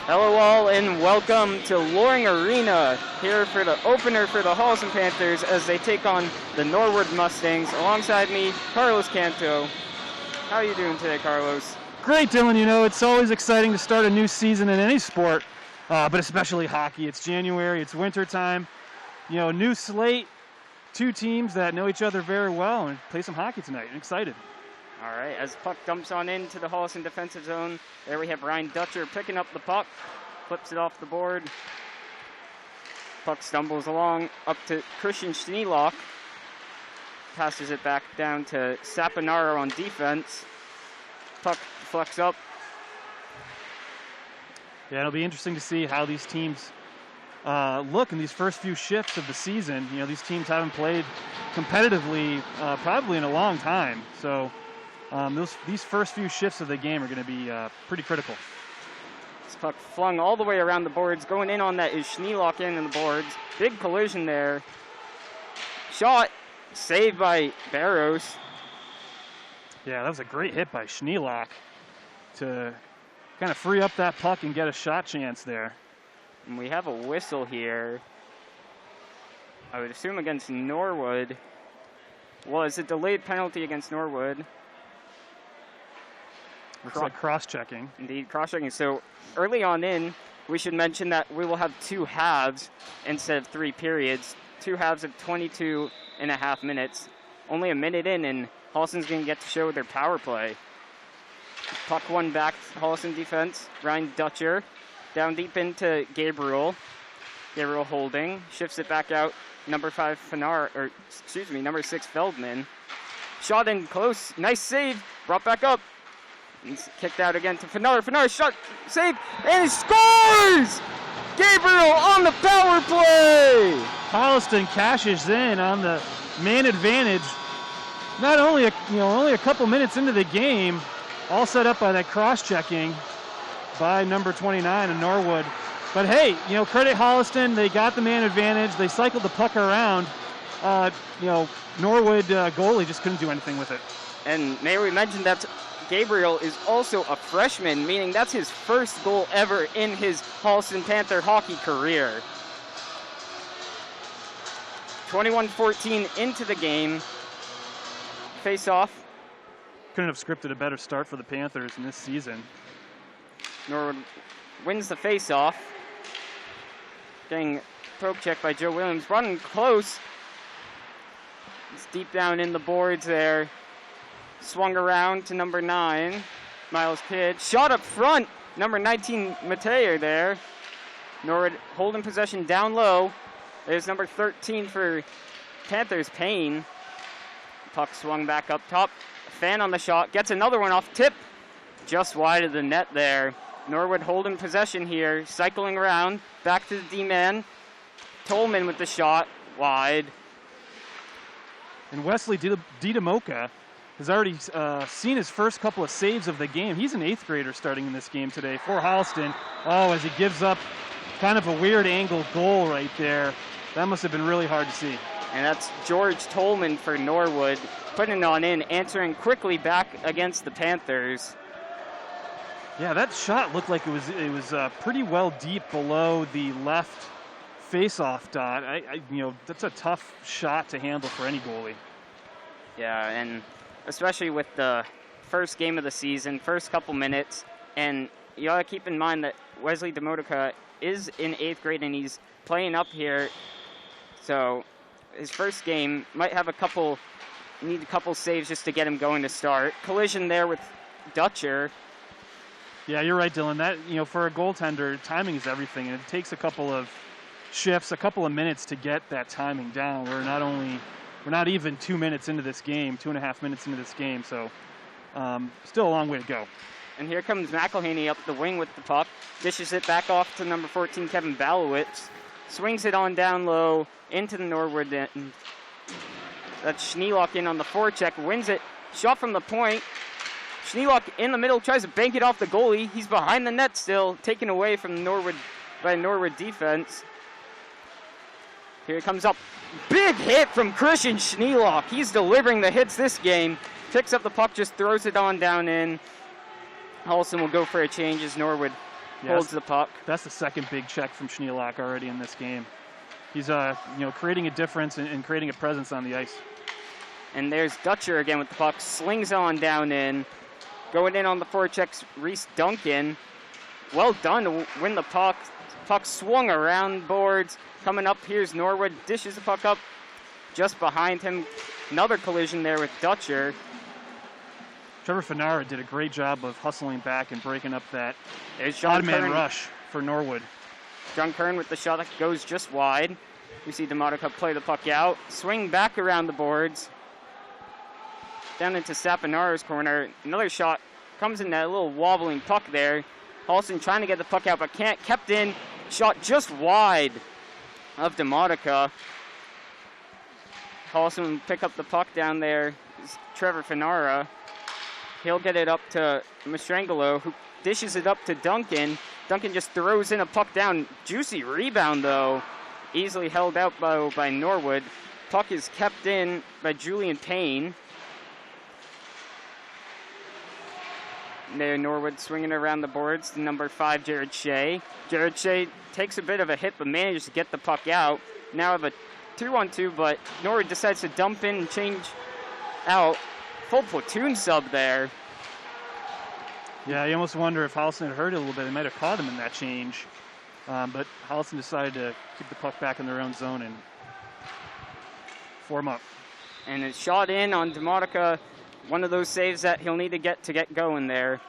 Hello all and welcome to Loring Arena, here for the opener for the Holliston Panthers as they take on the Norwood Mustangs. Alongside me, Carlos Canto. How are you doing today, Carlos? Great, Dylan. You know, it's always exciting to start a new season in any sport, but especially hockey. It's January, it's winter time. You know, new slate, two teams that know each other very well and play some hockey tonight. I'm excited. All right, as puck dumps on into the Holliston defensive zone, there we have Ryan Dutcher picking up the puck, flips it off the board. Puck stumbles along up to Christian Schneelock, passes it back down to Saponaro on defense. Puck flicks up. Yeah, it'll be interesting to see how these teams look in these first few shifts of the season. You know, these teams haven't played competitively probably in a long time, so these first few shifts of the game are going to be pretty critical. This puck flung all the way around the boards. Going in on that is Schneelock in the boards. Big collision there. Shot saved by Barrows. Yeah, that was a great hit by Schneelock to kind of free up that puck and get a shot chance there. And we have a whistle here. I would assume against Norwood. Was a delayed penalty against Norwood. Looks like cross-checking. Indeed, cross-checking. So early on in, we should mention that we will have two halves instead of three periods. Two halves of 22 and a half minutes. Only a minute in, and Holliston's going to get to show their power play. Puck one back, Holliston defense. Ryan Dutcher down deep into Gabriel. Gabriel holding, shifts it back out. Number 6 Feldman. Shot in close, nice save, brought back up. He's kicked out again to Fenard. Fenard shot, save, and he scores! Gabriel on the power play! Holliston cashes in on the man advantage. Not only only a couple minutes into the game, all set up by that cross-checking by number 29 in Norwood. But hey, you know, credit Holliston. They got the man advantage. They cycled the puck around. Norwood goalie just couldn't do anything with it. And may we mention that Gabriel is also a freshman, meaning that's his first goal ever in his Holliston Panther hockey career. 21-14 into the game. Face-off. Couldn't have scripted a better start for the Panthers in this season. Norwood wins the face-off. Getting poke check by Joe Williams. Running close. It's deep down in the boards there. Swung around to number 9, Miles Kidd. Shot up front, number 19, Mateo there. Norwood holding possession down low. There's number 13 for Panthers, Payne. Puck swung back up top. Fan on the shot, gets another one off tip. Just wide of the net there. Norwood holding possession here, cycling around. Back to the D-man. Tolman with the shot, wide. And Wesley Didamoka has already seen his first couple of saves of the game. He's an 8th grader starting in this game today for Holliston. Oh, as he gives up kind of a weird angle goal right there. That must have been really hard to see. And that's George Tolman for Norwood, putting it on in, answering quickly back against the Panthers. Yeah, that shot looked like it was pretty well deep below the left face-off dot. That's a tough shot to handle for any goalie. Yeah, and especially with the first game of the season, first couple minutes. And you got to keep in mind that Wesley Demotica is in 8th grade and he's playing up here. So his first game might have need a couple saves just to get him going to start. Collision there with Dutcher. Yeah, you're right, Dylan. That, for a goaltender, timing is everything. And it takes a couple of shifts, a couple of minutes to get that timing down. We're not even 2 minutes into this game, 2.5 minutes into this game, so still a long way to go. And here comes McElhaney up the wing with the puck. Dishes it back off to number 14, Kevin Balowitz. Swings it on down low into the Norwood end. That's Schneelock in on the forecheck, wins it. Shot from the point. Schneelock in the middle, tries to bank it off the goalie. He's behind the net still, taken away from Norwood by Norwood defense. Here it comes up. Big hit from Christian Schneelock. He's delivering the hits this game. Picks up the puck, just throws it on down in. Holliston will go for a change as Norwood holds the puck. That's the second big check from Schneelock already in this game. He's creating a difference and creating a presence on the ice. And there's Dutcher again with the puck. Slings on down in. Going in on the forechecks, Reese Duncan. Well done to win the puck. Puck swung around boards. Coming up, here's Norwood. Dishes the puck up just behind him. Another collision there with Dutcher. Trevor Fanara did a great job of hustling back and breaking up that There's odd-man rush for Norwood. John Kern with the shot that goes just wide. We see Demotica play the puck out. Swing back around the boards. Down into Saponara's corner. Another shot comes in that little wobbling puck there. Holliston trying to get the puck out, but can't. Kept in. Shot just wide of Demotica. Holliston will pick up the puck down there. It's Trevor Fanara. He'll get it up to Mastrangelo, who dishes it up to Duncan. Duncan just throws in a puck down. Juicy rebound, though. Easily held out by Norwood. Puck is kept in by Julian Payne. There, Norwood swinging around the boards. Number 5, Jared Shea. Jared Shea takes a bit of a hit, but manages to get the puck out. Now have a 2-on-2, but Norwood decides to dump in and change out. Full platoon sub there. Yeah, you almost wonder if Holliston had hurt it a little bit. They might have caught him in that change. But Holliston decided to keep the puck back in their own zone and form up. And it's shot in on Demotica. One of those saves that he'll need to get going there.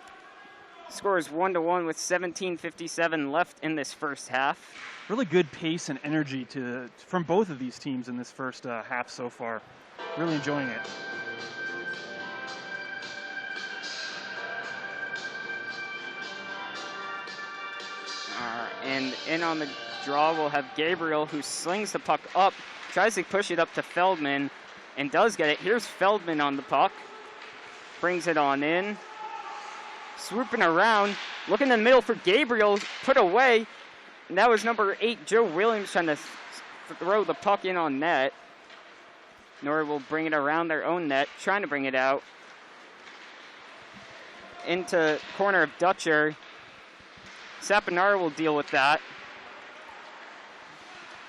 Score is 1-1 with 17:57 left in this first half. Really good pace and energy from both of these teams in this first half so far. Really enjoying it. And in on the draw, we'll have Gabriel, who slings the puck up, tries to push it up to Feldman, and does get it. Here's Feldman on the puck. Brings it on in. Swooping around. Looking in the middle for Gabriel. Put away. And that was number 8, Joe Williams, trying to throw the puck in on net. Norwood will bring it around their own net, trying to bring it out. Into corner of Dutcher. Saponara will deal with that.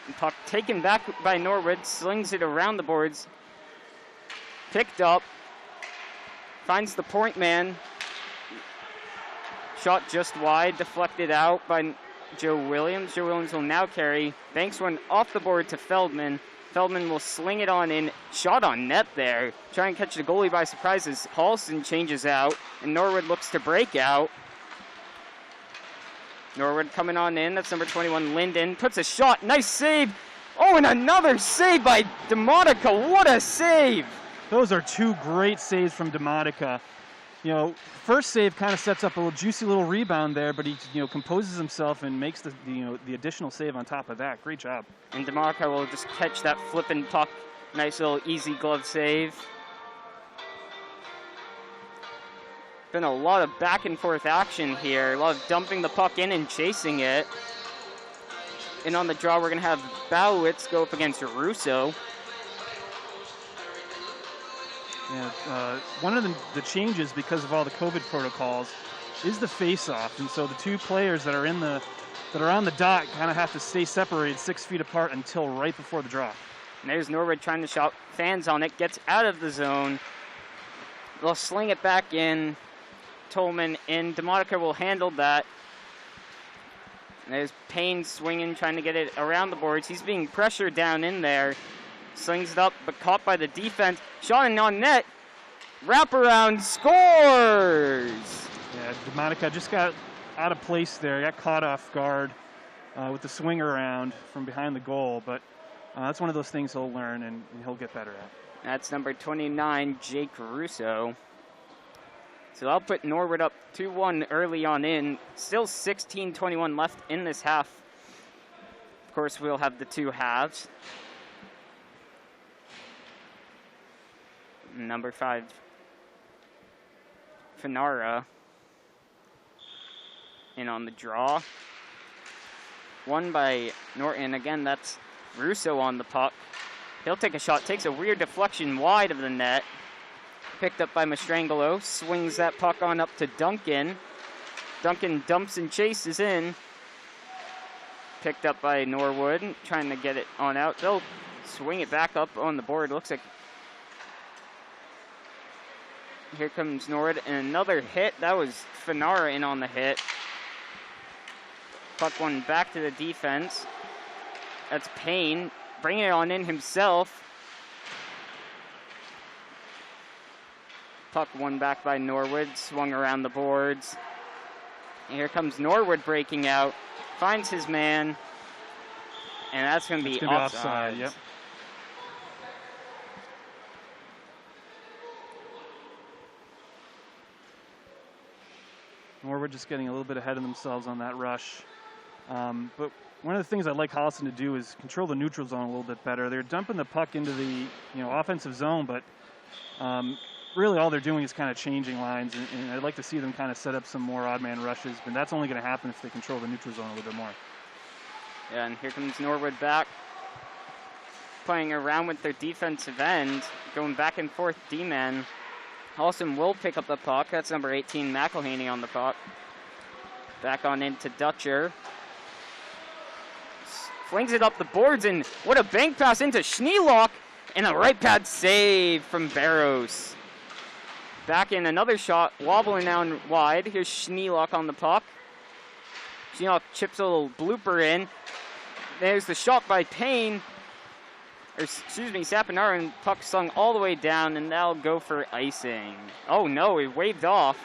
And puck taken back by Norwood. Slings it around the boards. Picked up. Finds the point man. Shot just wide. Deflected out by Joe Williams. Joe Williams will now carry. Banks one off the board to Feldman. Feldman will sling it on in. Shot on net there. Try and catch the goalie by surprise as Holliston changes out. And Norwood looks to break out. Norwood coming on in. That's number 21, Linden. Puts a shot. Nice save. Oh, and another save by Demotica. What a save. Those are two great saves from Demotica. First save kind of sets up a juicy little rebound there, but he composes himself and makes the additional save on top of that. Great job. And Demotica will just catch that flipping puck. Nice little easy glove save. Been a lot of back and forth action here. A lot of dumping the puck in and chasing it. And on the draw, we're going to have Bowitz go up against Russo. Yeah, one of the changes because of all the COVID protocols is the face-off, and so the two players that are on the dot kind of have to stay separated 6 feet apart until right before the draw. And there's Norwood trying to shout fans on it, gets out of the zone. They'll sling it back in. Tolman in. Demotica will handle that. And there's Payne swinging, trying to get it around the boards. He's being pressured down in there. Slings it up, but caught by the defense. Shot in on net. Wraparound scores! Yeah, Demotica just got out of place there. Got caught off guard with the swing around from behind the goal. But that's one of those things he'll learn and he'll get better at. That's number 29, Jake Russo. So I'll put Norwood up 2-1 early on in. Still 16:21 left in this half. Of course, we'll have the two halves. Number 5, Fanara. In on the draw. Won by Norton. Again, that's Russo on the puck. He'll take a shot. Takes a weird deflection wide of the net. Picked up by Mastrangelo. Swings that puck on up to Duncan. Duncan dumps and chases in. Picked up by Norwood, trying to get it on out. They'll swing it back up on the board. Looks like here comes Norwood, and another hit. That was Finara in on the hit. Puck one back to the defense. That's Payne, bringing it on in himself. Puck one back by Norwood, swung around the boards. And here comes Norwood breaking out, finds his man, and that's going to be offside. Yep. Norwood just getting a little bit ahead of themselves on that rush. But one of the things I'd like Holliston to do is control the neutral zone a little bit better. They're dumping the puck into the offensive zone, but really all they're doing is kind of changing lines, and I'd like to see them kind of set up some more odd man rushes, but that's only going to happen if they control the neutral zone a little bit more. Yeah, and here comes Norwood back, playing around with their defensive end, going back and forth D-man. Holliston will pick up the puck. That's number 18, McElhaney on the puck. Back on into Dutcher. Flings it up the boards, and what a bank pass into Schneelock, and a right pad save from Barros. Back in another shot, wobbling down wide. Here's Schneelock on the puck. Schneelock chips a little blooper in. There's the shot by Payne. Saponara, and puck slung all the way down, and that'll go for icing. Oh no, it waved off.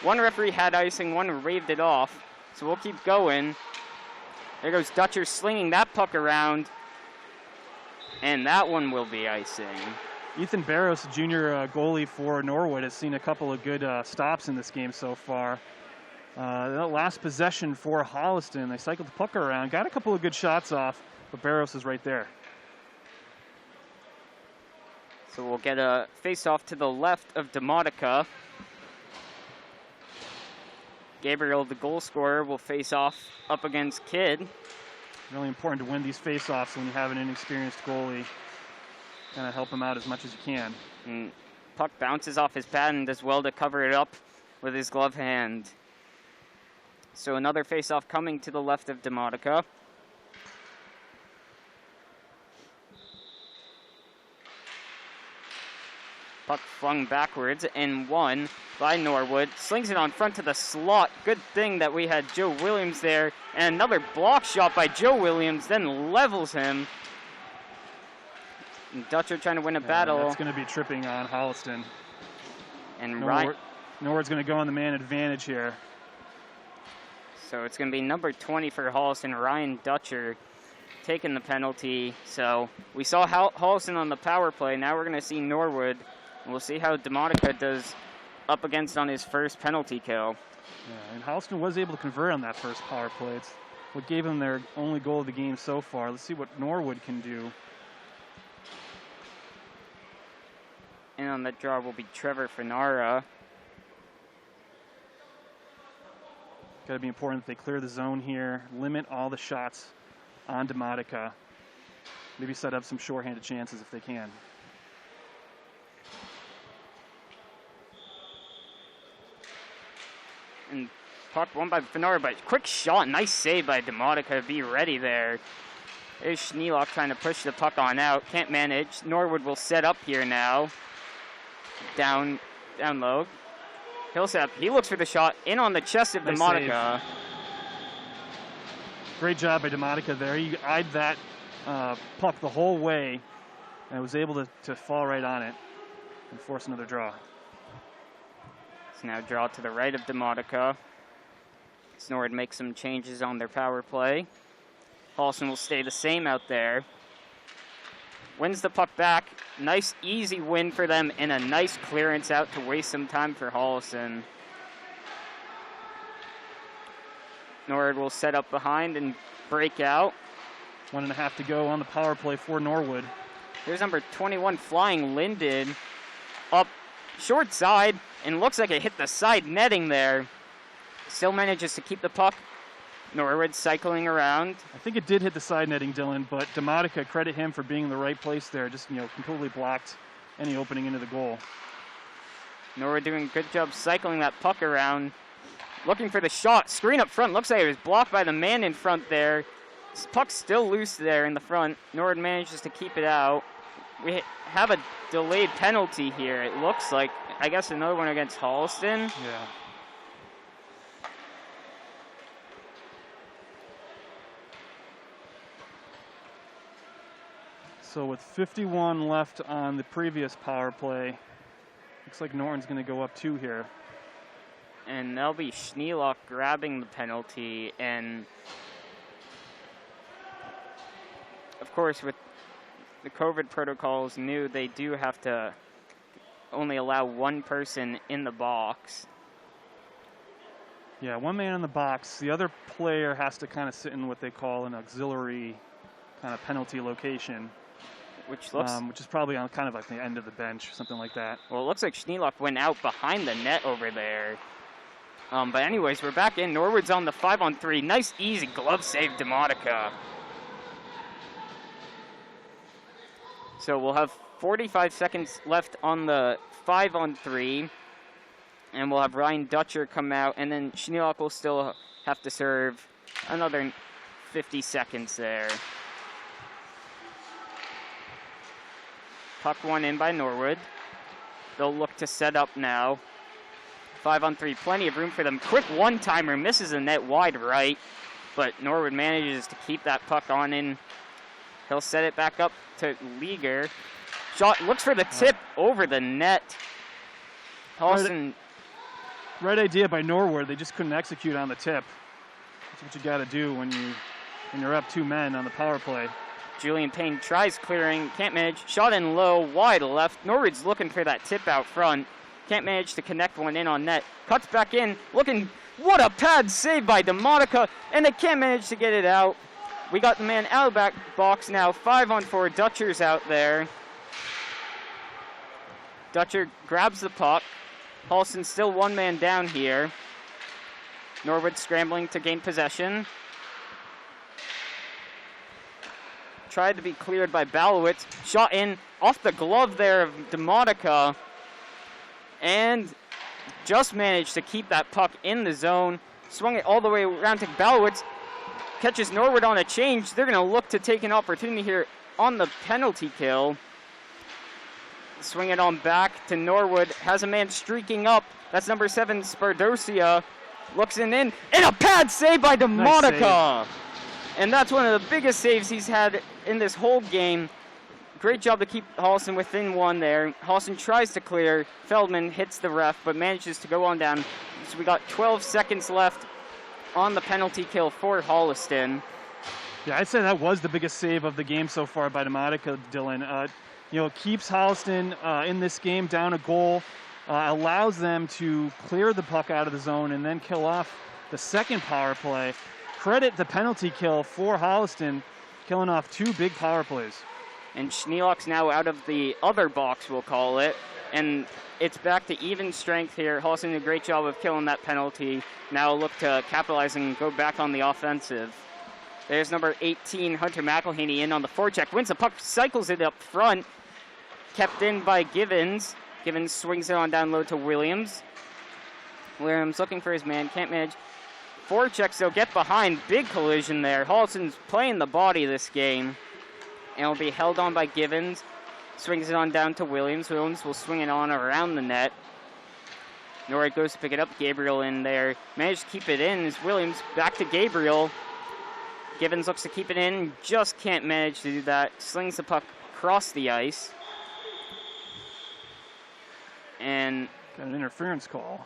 One referee had icing, one waved it off. So we'll keep going. There goes Dutcher slinging that puck around, and that one will be icing. Ethan Barros, junior goalie for Norwood, has seen a couple of good stops in this game so far. That last possession for Holliston, they cycled the puck around, got a couple of good shots off, but Barros is right there. So we'll get a face-off to the left of Demotica. Gabriel, the goal scorer, will face off up against Kidd. Really important to win these face-offs when you have an inexperienced goalie. Kind of help him out as much as you can. And puck bounces off his pad and does well to cover it up with his glove hand. So another face-off coming to the left of Demotica. Puck flung backwards and won by Norwood. Slings it on front to the slot. Good thing that we had Joe Williams there. And another block shot by Joe Williams, then levels him. And Dutcher trying to win a battle. That's going to be tripping on Holliston. And Norwood's going to go on the man advantage here. So it's going to be number 20 for Holliston, Ryan Dutcher, taking the penalty. So we saw Holliston on the power play. Now we're going to see Norwood. We'll see how Demotica does up against on his first penalty kill. Yeah, and Holliston was able to convert on that first power play. It's what gave them their only goal of the game so far. Let's see what Norwood can do. And on that draw will be Trevor Finara. Got to be important that they clear the zone here, limit all the shots on Demotica. Maybe set up some shorthanded chances if they can. And puck won by Finara, but quick shot, nice save by Demotica. Be ready there. There's Schneelock trying to push the puck on out. Can't manage. Norwood will set up here now. Down low. He'll set up. He looks for the shot in on the chest of Demotica. Great job by Demotica there. He eyed that puck the whole way and was able to fall right on it and force another draw. It's now draw to the right of Demotica. Norwood makes some changes on their power play. Holliston will stay the same out there. Wins the puck back. Nice, easy win for them, and a nice clearance out to waste some time for Holliston. Norwood will set up behind and break out. 1.5 to go on the power play for Norwood. Here's number 21, Flying Linden, up short side, and looks like it hit the side netting there. Still manages to keep the puck. Norwood cycling around. I think it did hit the side netting, Dylan, but Demotica, credit him for being in the right place there. Just, completely blocked any opening into the goal. Norwood doing a good job cycling that puck around. looking for the shot. Screen up front. Looks like it was blocked by the man in front there. This puck's still loose there in the front. Norwood manages to keep it out. We have a delayed penalty here, it looks like. I guess another one against Holliston. Yeah. So with 51 left on the previous power play, looks like Norton's going to go up 2 here. And that'll be Schneelock grabbing the penalty. And, of course, with the COVID protocols new, they do have to only allow one person in the box. Yeah, one man in the box. The other player has to kind of sit in what they call an auxiliary kind of penalty location. Which looks... which is probably on kind of like the end of the bench, something like that. Well, it looks like Schneelock went out behind the net over there. But anyways, we're back in. Norwood's on the 5-on-3. Nice, easy glove save, DeMonica. So we'll have 45 seconds left on the 5-on-3. And we'll have Ryan Dutcher come out. And then Schneelock will still have to serve another 50 seconds there. Puck one in by Norwood. They'll look to set up now. 5-on-3, plenty of room for them. Quick one-timer, misses the net wide right, but Norwood manages to keep that puck on in. He'll set it back up to Leaguer. Shot, looks for the tip over the net. Holliston. Right idea by Norwood. They just couldn't execute on the tip. That's what you got to do when you're up 2 men on the power play. Julian Payne tries clearing, can't manage. Shot in low, wide left. Norwood's looking for that tip out front. Can't manage to connect one in on net. Cuts back in, looking, what a pad save by DeMonica, and they can't manage to get it out. We got the man out of the back box now. 5-on-4, Dutcher's out there. Dutcher grabs the puck. Holliston still 1 man down here. Norwood scrambling to gain possession. Tried to be cleared by Balowitz. Shot in off the glove there of DeMonica. And just managed to keep that puck in the zone. Swung it all the way around to Balowitz. Catches Norwood on a change. They're going to look to take an opportunity here on the penalty kill. Swing it on back to Norwood. Has a man streaking up. That's number 7, Spardosia. Looks in. And a pad save by DeMonica. Nice save. And that's one of the biggest saves he's had in this whole game. Great job to keep Holliston within 1 there. Holliston tries to clear. Feldman hits the ref, but manages to go on down. So we got 12 seconds left on the penalty kill for Holliston. Yeah, I'd say that was the biggest save of the game so far by DeMonica, Dylan. Keeps Holliston in this game down a goal, allows them to clear the puck out of the zone and then kill off the second power play. Credit the penalty kill for Holliston, killing off 2 big power plays. And Schneelock's now out of the other box, we'll call it. And it's back to even strength here. Holliston did a great job of killing that penalty. Now look to capitalize and go back on the offensive. There's number 18, Hunter McElhaney, in on the forecheck. Wins the puck, cycles it up front. Kept in by Givens. Givens swings it on down low to Williams. Williams looking for his man, can't manage. Forechecks, they'll get behind. Big collision there. Holliston's playing the body this game. And will be held on by Givens. Swings it on down to Williams. Williams will swing it on around the net. Norwood goes to pick it up. Gabriel in there. Managed to keep it in as Williams back to Gabriel. Givens looks to keep it in. Just can't manage to do that. Slings the puck across the ice. And got an interference call.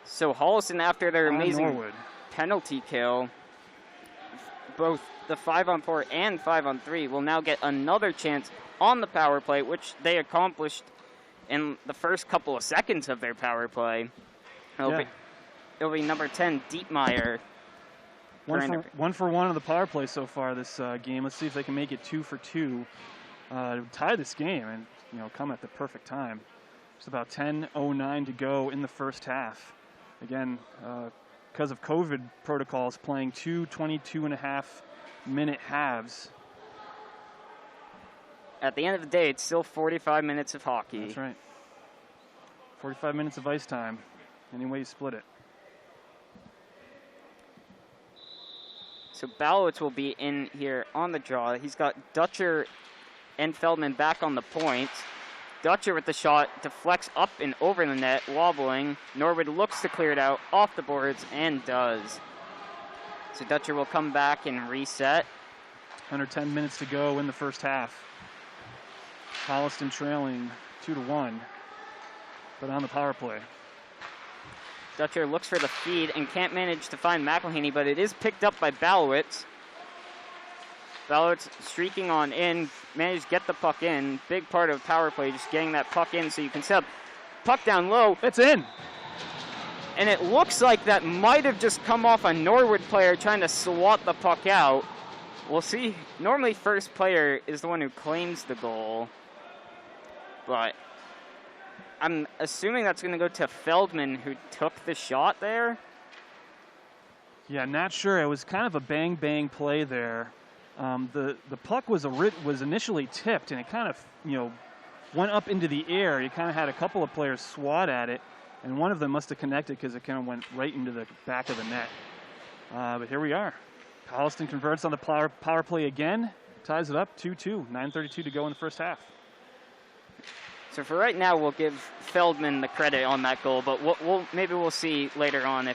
So Holliston, after their amazing Norwood penalty kill, both the 5-on-4 and 5-on-3 will now get another chance on the power play, which they accomplished in the first couple of seconds of their power play. It'll be number 10, Dietmeyer. 1 for 1 on the power play so far this game. Let's see if they can make it 2 for 2 to tie this game and come at the perfect time. Just about 10:09 to go in the first half. Again, because of COVID protocols, playing 2 22.5-minute halves. At the end of the day, it's still 45 minutes of hockey. That's right. 45 minutes of ice time. any way you split it. So Balowitz will be in here on the draw. He's got Dutcher and Feldman back on the point. Dutcher with the shot, deflects up and over the net, wobbling. Norwood looks to clear it out off the boards and does. So Dutcher will come back and reset. Under 10 minutes to go in the first half. Holliston trailing 2-1, but on the power play. Dutcher looks for the feed and can't manage to find McElhaney, but it is picked up by Balowitz. Balowitz streaking on in, managed to get the puck in. Big part of power play, just getting that puck in so you can set up. Puck down low. It's in. And it looks like that might have just come off a Norwood player trying to swat the puck out. We'll see. Normally first player is the one who claims the goal. But I'm assuming that's going to go to Feldman, who took the shot there. Yeah, not sure. It was kind of a bang-bang play there. The puck was initially tipped, and it kind of, went up into the air. You kind of had a couple of players swat at it, and one of them must have connected because it kind of went right into the back of the net. But here we are. Holliston converts on the power play again, ties it up 2-2, 9:32 to go in the first half. So for right now, we'll give Feldman the credit on that goal, but maybe we'll see later on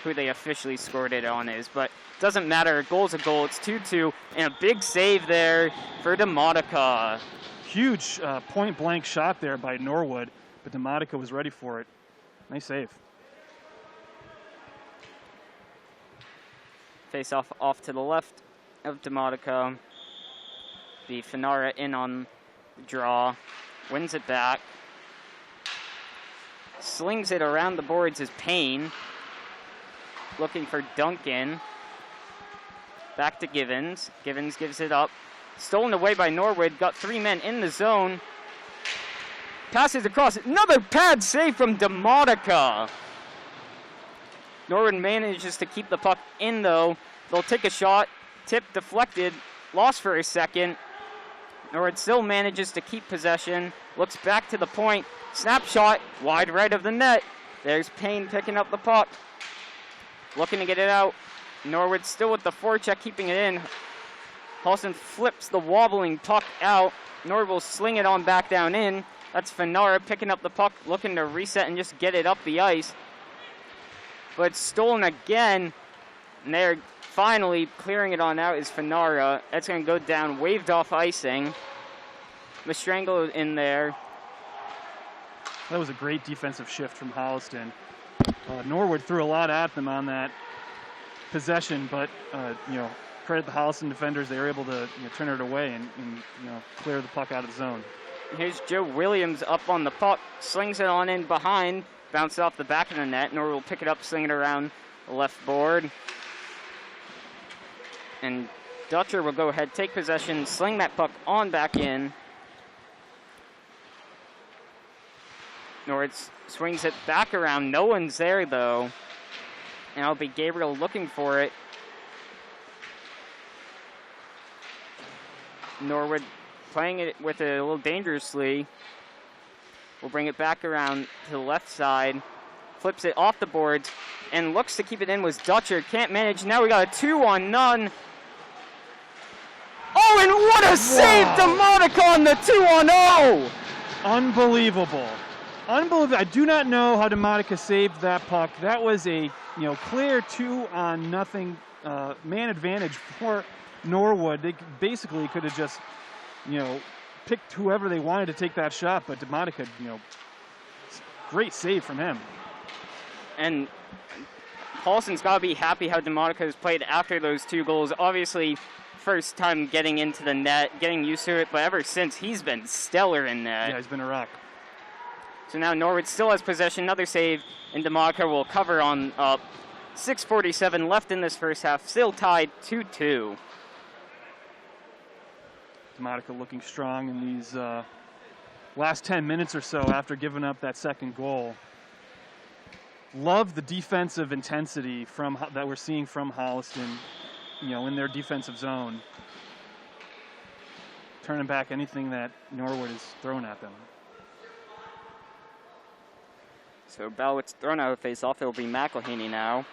who they officially scored it on is. But it doesn't matter. A goal's a goal. It's 2-2, and a big save there for DeModica. Huge point-blank shot there by Norwood, but DeModica was ready for it. Nice save. Face off to the left of DeModica. The Finara in on the draw. Wins it back. Slings it around the boards is Payne. Looking for Duncan. Back to Givens. Givens gives it up. Stolen away by Norwood. Got 3 men in the zone. Passes across. Another pad save from DeModica. Norwood manages to keep the puck in, though. They'll take a shot. Tip deflected. Lost for a second. Norwood still manages to keep possession. Looks back to the point. Snapshot. Wide right of the net. There's Payne picking up the puck. Looking to get it out. Norwood still with the forecheck, keeping it in. Holliston flips the wobbling puck out. Norwood will sling it on back down in. That's Finara picking up the puck, looking to reset and just get it up the ice. But it's stolen again. And they're finally clearing it on out is Finara. That's going to go down, waved off icing. Mastrangelo in there. That was a great defensive shift from Holliston. Norwood threw a lot at them on that possession, but credit the Holliston defenders. They were able to turn it away and clear the puck out of the zone. Here's Joe Williams up on the puck, slings it on in behind, bounces off the back of the net. Norwood will pick it up, sling it around the left board. And Dutcher will go ahead, take possession, sling that puck on back in. Norwood swings it back around. No one's there, though. And it'll be Gabriel looking for it. Norwood playing it with it a little dangerously. We'll bring it back around to the left side. Flips it off the boards and looks to keep it in was Dutcher. Can't manage. Now we got a 2-on-none. Oh, and what a save! DeModica on the 2-on-0! Unbelievable. Unbelievable. I do not know how DeModica saved that puck. That was a clear 2-on-0 man advantage for Norwood. They basically could have just picked whoever they wanted to take that shot, but DeModica, great save from him. And Paulson's got to be happy how DeModica has played after those 2 goals. Obviously, first time getting into the net, getting used to it, but ever since, he's been stellar in that. Yeah, he's been a rock. So now Norwood still has possession. Another save, and DeModica will cover on up. 6:47 left in this first half. Still tied 2-2. DeModica looking strong in these last 10 minutes or so after giving up that second goal. Love the defensive intensity that we're seeing from Holliston, in their defensive zone. Turning back anything that Norwood is throwing at them. So Ballott's thrown out of the faceoff. It'll be McElhaney now.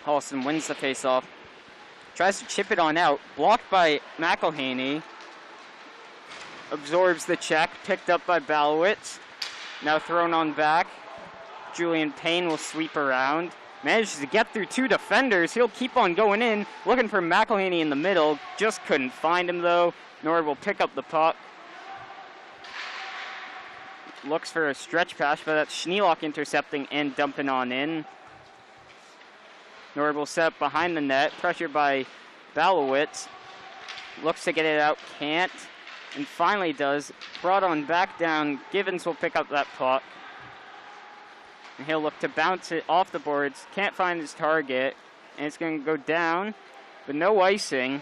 Holliston wins the faceoff. Tries to chip it on out. Blocked by McElhaney. Absorbs the check. Picked up by Ballowitz. Now thrown on back. Julian Payne will sweep around. Manages to get through 2 defenders. He'll keep on going in. Looking for McElhaney in the middle. Just couldn't find him though. Norwood will pick up the puck. Looks for a stretch pass, but that's Schneelock intercepting and dumping on in. Norwood will set up behind the net. Pressured by Ballowitz. Looks to get it out. Can't. And finally does. Brought on back down. Givens will pick up that puck. And he'll look to bounce it off the boards. Can't find his target. And it's going to go down, but no icing.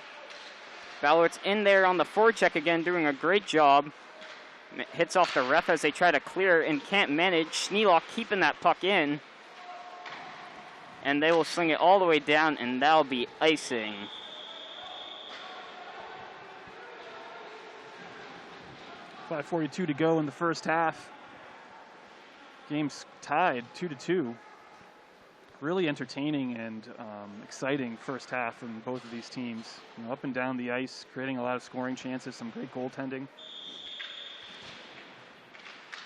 Ballowitz in there on the forecheck again, doing a great job. Hits off the ref as they try to clear and can't manage. Schneelock keeping that puck in. And they will sling it all the way down, and that'll be icing. .5:42 to go in the first half. Game's tied 2-2. Really entertaining and exciting first half from both of these teams. You know, up and down the ice, creating a lot of scoring chances, some great goaltending.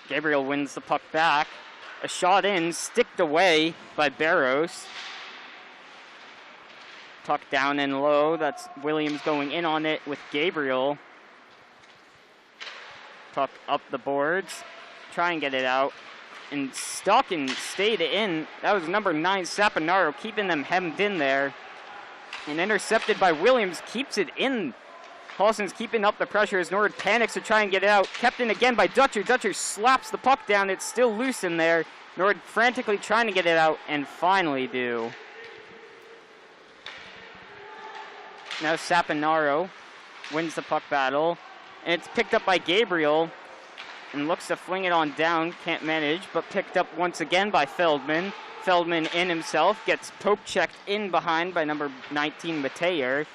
Gabriel wins the puck back. A shot in, sticked away by Barros. Puck down and low. That's Williams going in on it with Gabriel. Puck up the boards. Try and get it out. And stuck and stayed in. That was number 9, Saponaro, keeping them hemmed in there. And intercepted by Williams, keeps it in. Holliston's keeping up the pressure as Norwood panics to try and get it out. Kept in again by Dutcher. Dutcher slaps the puck down. It's still loose in there. Norwood frantically trying to get it out and finally do. Now Saponaro wins the puck battle. And it's picked up by Gabriel. And looks to fling it on down. Can't manage, but picked up once again by Feldman. Feldman in himself. Gets poke checked in behind by number 19, Mateer.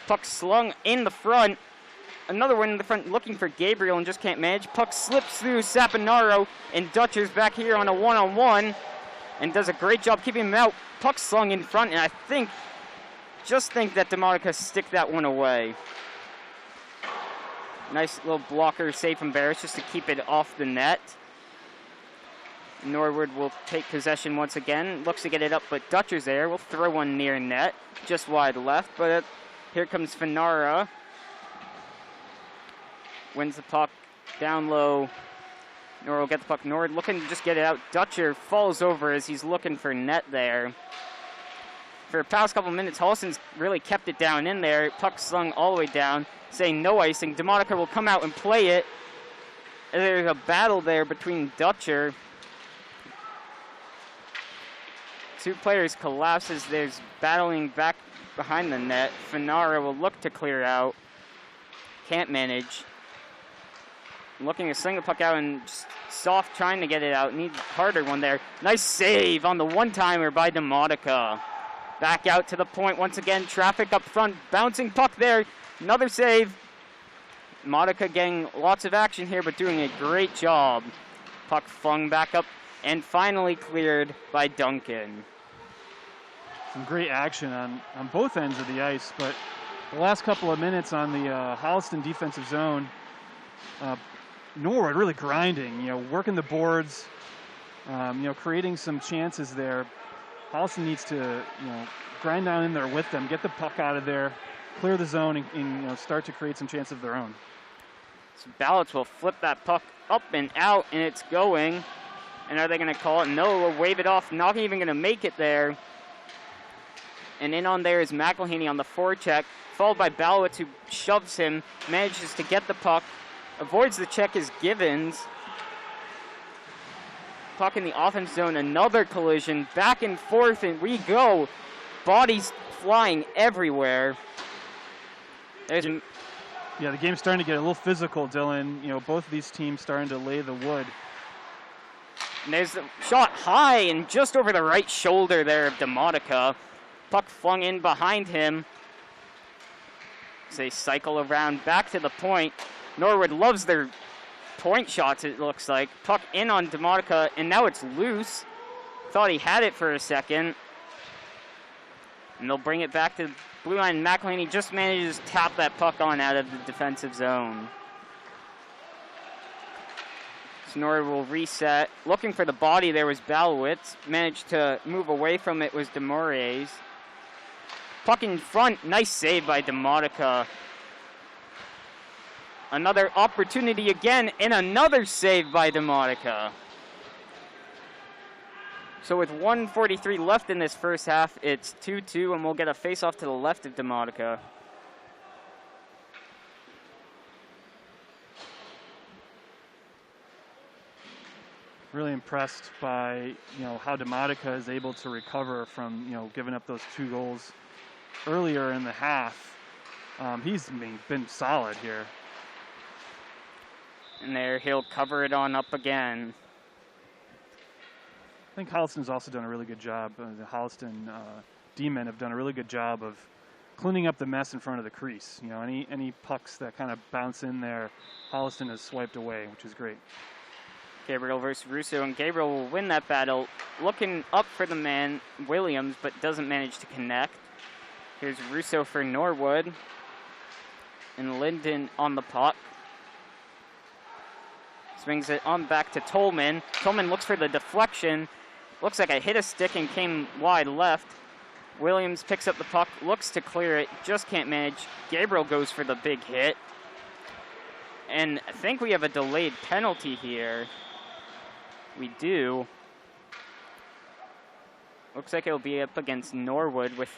Puck slung in the front. Another one in the front looking for Gabriel and just can't manage. Puck slips through Saponaro, and Dutcher's back here on a one-on-one and does a great job keeping him out. Puck slung in front, and I think that DeMonica stick that one away. Nice little blocker save from Barris just to keep it off the net. Norwood will take possession once again. Looks to get it up, but Dutcher's there. Will throw one near net, just wide left, but here comes Fanara. Wins the puck down low. Norwood will get the puck. Norwood looking to just get it out. Dutcher falls over as he's looking for net there. For the past couple minutes, Holliston's really kept it down in there. Puck slung all the way down, saying no icing. DeMonica will come out and play it. There's a battle there between Dutcher. 2 players collapse as there's battling back behind the net. Fanara will look to clear out. Can't manage. Looking to sling the puck out and just soft trying to get it out. Needs a harder one there. Nice save on the one-timer by DeMonica. Back out to the point once again. Traffic up front. Bouncing puck there. Another save. DeMonica getting lots of action here, but doing a great job. Puck flung back up and finally cleared by Duncan. Some great action on both ends of the ice, but the last couple of minutes on the Holliston defensive zone, Norwood really grinding, working the boards, creating some chances there. Holliston needs to, grind down in there with them, get the puck out of there, clear the zone, and start to create some chances of their own. So Ballots will flip that puck up and out, and it's going. And are they going to call it? No, we'll wave it off. Not even going to make it there. And in on there is McElhaney on the forecheck, followed by Ballowitz, who shoves him, manages to get the puck, avoids the check is Givens. Puck in the offense zone, another collision, back and forth, and we go. Bodies flying everywhere. There's Yeah, the game's starting to get a little physical, Dylan. Both of these teams starting to lay the wood. And there's the shot high and just over the right shoulder there of DeMonica. Puck flung in behind him. As they cycle around back to the point. Norwood loves their point shots, it looks like. Puck in on Demotica, and now it's loose. Thought he had it for a second. And they'll bring it back to the blue line. McElhaney just manages to tap that puck on out of the defensive zone. So Norwood will reset. Looking for the body, there was Balowitz. Managed to move away from it was Demores. Puck in front, nice save by Demotica. Another opportunity again, and another save by Demotica. So with 1:43 left in this first half, it's 2-2, and we'll get a face-off to the left of Demotica. Really impressed by, how Demotica is able to recover from, giving up those 2 goals earlier in the half. He's been solid here. And there, he'll cover it on up again. I think Holliston's also done a really good job. The Holliston D-men have done a really good job of cleaning up the mess in front of the crease. Any pucks that kind of bounce in there, Holliston has swiped away, which is great. Gabriel versus Russo, and Gabriel will win that battle. Looking up for the man, Williams, but doesn't manage to connect. Here's Russo for Norwood. And Linden on the puck. Swings it on back to Tolman. Tolman looks for the deflection. Looks like I hit a stick and came wide left. Williams picks up the puck, looks to clear it, just can't manage. Gabriel goes for the big hit. And I think we have a delayed penalty here. We do. Looks like it'll be up against Norwood with...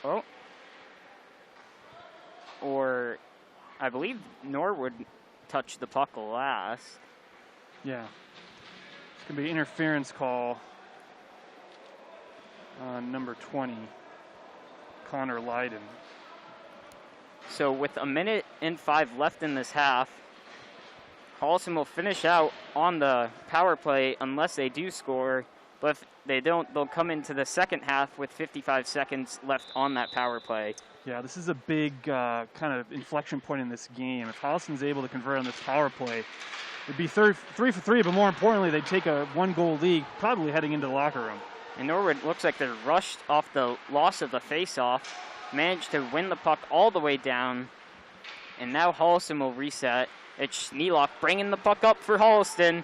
Oh. Or I believe Norwood touched the puck last. Yeah. It's going to be an interference call on number 20, Connor Lydon. So with 1:05 left in this half, Holliston will finish out on the power play unless they do score. But if they don't, they'll come into the second half with 55 seconds left on that power play. Yeah, this is a big kind of inflection point in this game. If Holliston's able to convert on this power play, it'd be 3 for 3, but more importantly, they'd take a 1-goal lead, probably heading into the locker room. And Norwood looks like they're rushed off the loss of the face-off, managed to win the puck all the way down, and now Holliston will reset. It's Schneelock bringing the puck up for Holliston.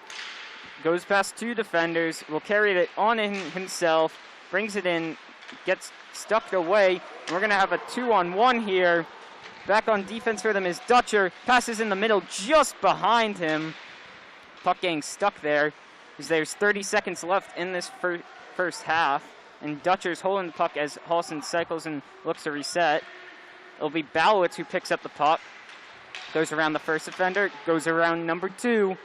Goes past 2 defenders, will carry it on in himself, brings it in, gets stuck away. And we're going to have a 2-on-1 here. Back on defense for them is Dutcher. Passes in the middle just behind him. Puck getting stuck there. As there's 30 seconds left in this first half. And Dutcher's holding the puck as Holliston cycles and looks to reset. It'll be Balowitz who picks up the puck. Goes around the first defender, goes around number 2.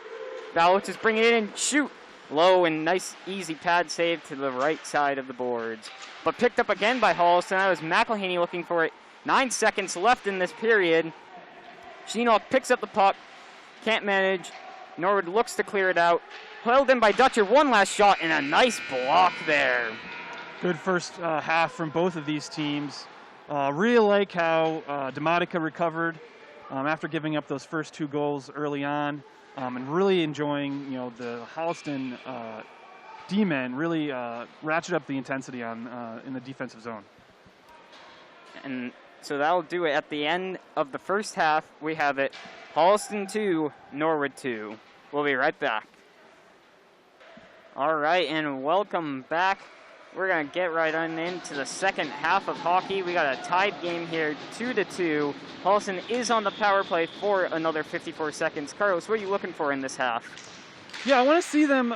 Balowitz is bringing it in, shoot! Low and nice, easy pad save to the right side of the boards. But picked up again by Holliston. That was McElhaney looking for it. 9 seconds left in this period. Schneelock picks up the puck, can't manage. Norwood looks to clear it out. Held in by Dutcher, one last shot, and a nice block there. Good first half from both of these teams. Really like how Demotica recovered after giving up those first 2 goals early on, and really enjoying, the Holliston D-men really ratchet up the intensity on in the defensive zone. And so that'll do it. At the end of the first half, we have it Holliston 2, Norwood 2. We'll be right back. All right, and welcome back. We're going to get right on into the second half of hockey. We got a tied game here, 2-2. Holliston is on the power play for another 54 seconds. Carlos, what are you looking for in this half? Yeah, I want to see them,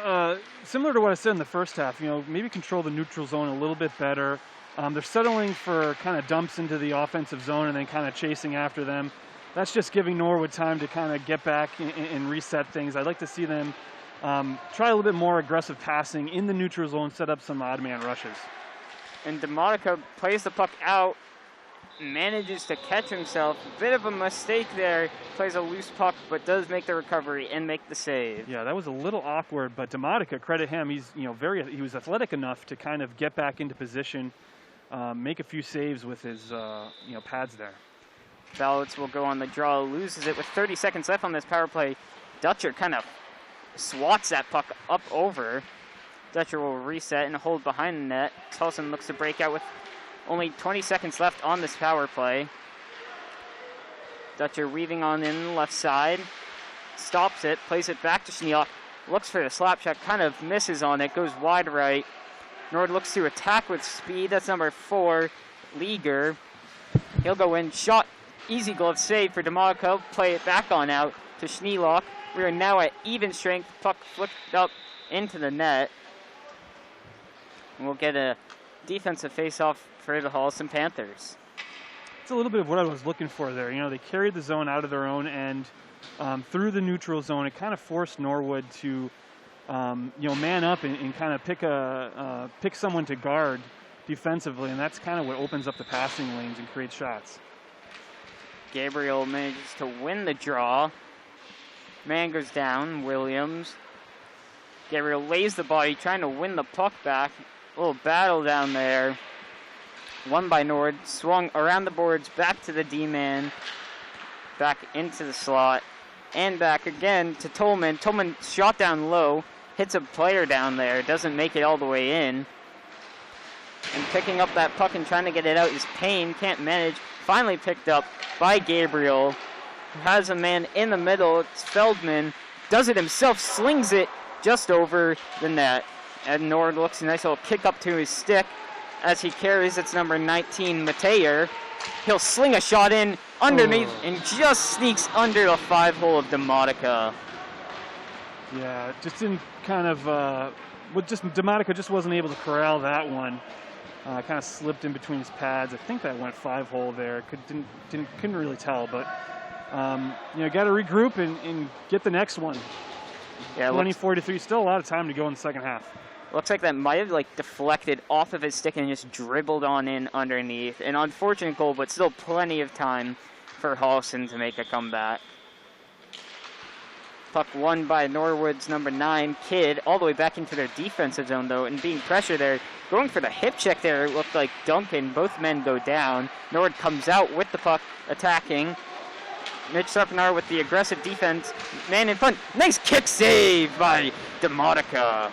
similar to what I said in the first half, maybe control the neutral zone a little bit better. They're settling for kind of dumps into the offensive zone and then kind of chasing after them. That's just giving Norwood time to kind of get back and reset things. I'd like to see them try a little bit more aggressive passing in the neutral zone, set up some odd man rushes. And Demotica plays the puck out, manages to catch himself. Bit of a mistake there. Plays a loose puck, but does make the recovery and make the save. Yeah, that was a little awkward, but Demotica, credit him. He's he was athletic enough to kind of get back into position, make a few saves with his pads there. Balowitz will go on the draw, loses it with 30 seconds left on this power play. Dutcher kind of swats that puck up over. Dutcher will reset and hold behind the net. Holliston looks to break out with only 20 seconds left on this power play. Dutcher weaving on in the left side. Stops it, plays it back to Schneelock. Looks for the slap shot, kind of misses on it, goes wide right. Norwood looks to attack with speed. That's number 4, Leaguer. He'll go in, shot, easy glove save for DeMonico. Play it back on out to Schneelock. We are now at even strength. Puck flipped up into the net. And we'll get a defensive face-off for the Holliston Panthers. It's a little bit of what I was looking for there. You know, they carried the zone out of their own end through the neutral zone. It kind of forced Norwood to, man up and kind of pick someone to guard defensively, and that's kind of what opens up the passing lanes and creates shots. Gabriel manages to win the draw. Man goes down, Williams. Gabriel lays the body, trying to win the puck back. A little battle down there. Won by Norwood, swung around the boards, back to the D-man, back into the slot, and back again to Tolman. Tolman shot down low, hits a player down there, doesn't make it all the way in. And picking up that puck and trying to get it out is Payne, can't manage. Finally picked up by Gabriel, who has a man in the middle. It's Feldman, does it himself, slings it just over the net. And Norwood looks a nice little kick up to his stick as he carries. It's number 19, Mateer. He'll sling a shot in underneath and just sneaks under the 5-hole of Demotica. Yeah, just didn't kind of, Demotica just wasn't able to corral that one. Kind of slipped in between his pads. I think that went 5-hole there. Couldn't really tell, but got to regroup and get the next one. Yeah, 20-43, still a lot of time to go in the second half. Looks like that might have deflected off of his stick and just dribbled on in underneath. An unfortunate goal, but still plenty of time for Holliston to make a comeback. Puck won by Norwood's number 9, Kidd, all the way back into their defensive zone, though, and being pressured there. Going for the hip check there, it looked like Duncan. Both men go down. Norwood comes out with the puck, attacking. Mitch Sarpenar with the aggressive defense. Man in front. Nice kick save by Demotica.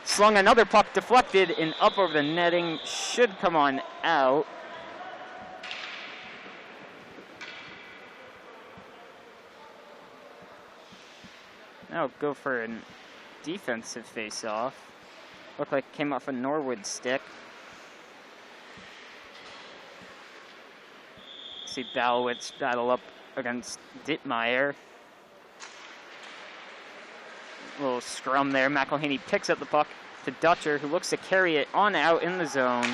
Slung another puck, deflected, and up over the netting. Should come on out. Now go for a defensive face-off. Looked like it came off a Norwood stick. See Balowitz battle up against Dittmeyer. Little scrum there. McElhaney picks up the puck to Dutcher, who looks to carry it on out in the zone.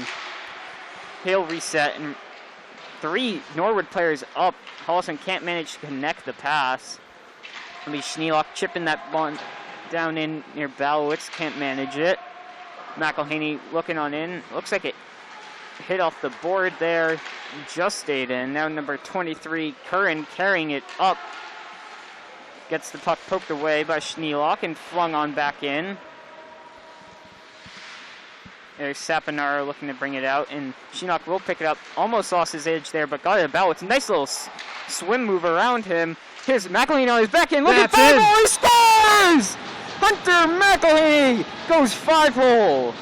He'll reset, and 3 Norwood players up. Holliston can't manage to connect the pass. It'll be Schneelock chipping that ball down in near Balowitz, can't manage it. McElhaney looking on in. Looks like it hit off the board there, just stayed in. Now number 23, Curran, carrying it up. Gets the puck poked away by Schneelock and flung on back in. There's Saponara looking to bring it out, and Schneelock will pick it up. Almost lost his edge there, but got it about. It's a nice little swim move around him. Here's McElhaney on his back end. Look at 5-hole, he scores! Hunter McElhaney goes 5-hole.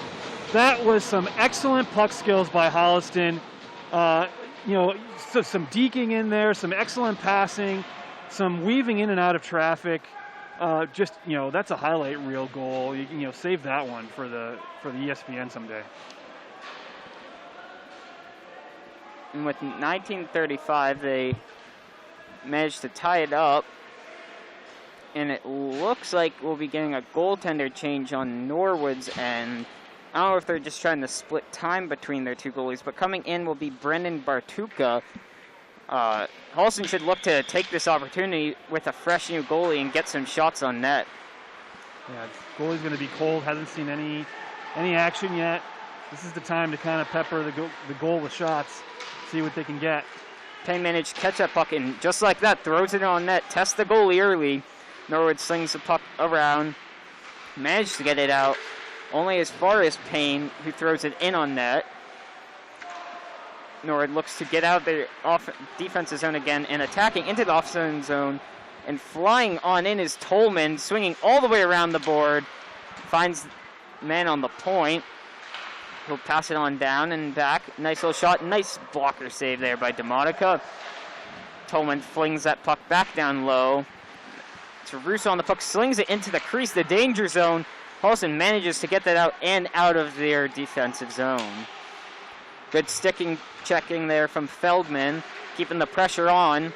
That was some excellent puck skills by Holliston. Some deking in there, some excellent passing, some weaving in and out of traffic. That's a highlight reel goal. Save that one for the ESPN someday. And with 19:35, they managed to tie it up. And it looks like we'll be getting a goaltender change on Norwood's end. I don't know if they're just trying to split time between their 2 goalies, but coming in will be Brendan Bartuka. Holliston should look to take this opportunity with a fresh new goalie and get some shots on net. Yeah, goalie's going to be cold, hasn't seen any action yet. This is the time to kind of pepper the goal with shots, see what they can get. Payne managed to catch that puck, and just like that, throws it on net, tests the goalie early. Norwood slings the puck around, managed to get it out, only as far as Payne, who throws it in on net. Norwood looks to get out of their defensive zone again and attacking into the offensive zone. And flying on in is Tolman, swinging all the way around the board. Finds man on the point. He'll pass it on down and back. Nice little shot. Nice blocker save there by DeMonica. Tolman flings that puck back down low. To Russo on the puck, slings it into the crease, the danger zone. Holliston manages to get that out and out of their defensive zone. Good sticking, checking there from Feldman, keeping the pressure on.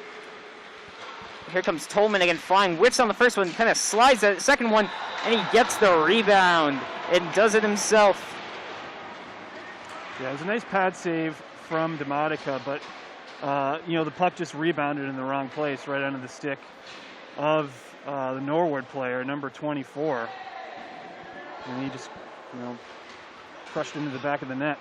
Here comes Tolman again, flying, whips on the first one, kind of slides that second one, and he gets the rebound and does it himself. Yeah, it was a nice pad save from DeMonica, but the puck just rebounded in the wrong place, right under the stick of the Norwood player, number 24. And he just, crushed into the back of the net.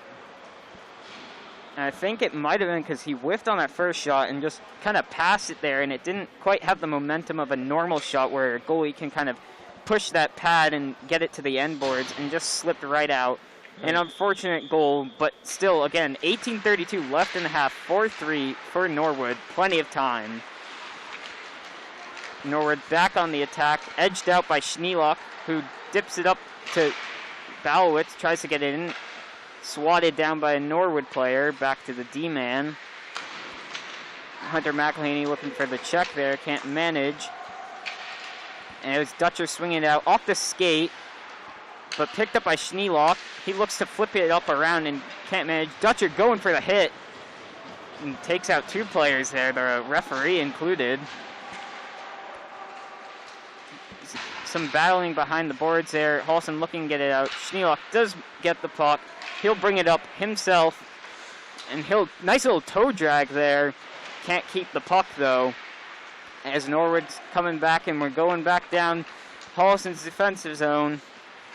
And I think it might have been because he whiffed on that first shot and just kind of passed it there, and it didn't quite have the momentum of a normal shot where a goalie can kind of push that pad and get it to the end boards, and just slipped right out. An unfortunate goal, but still, again, 18:32 left in the half, 4-3 for Norwood. Plenty of time. Norwood back on the attack, edged out by Schneelock, who dips it up to Balowitz, tries to get it in. Swatted down by a Norwood player, back to the D-man. Hunter McElhaney looking for the check there, can't manage. And it was Dutcher swinging it out off the skate, but picked up by Schneelock. He looks to flip it up around and can't manage. Dutcher going for the hit and takes out two players there, the referee included. Some battling behind the boards there. Holliston looking to get it out. Schneelock does get the puck. He'll bring it up himself, and nice little toe drag there. Can't keep the puck though. As Norwood's coming back, and we're going back down Holliston's defensive zone.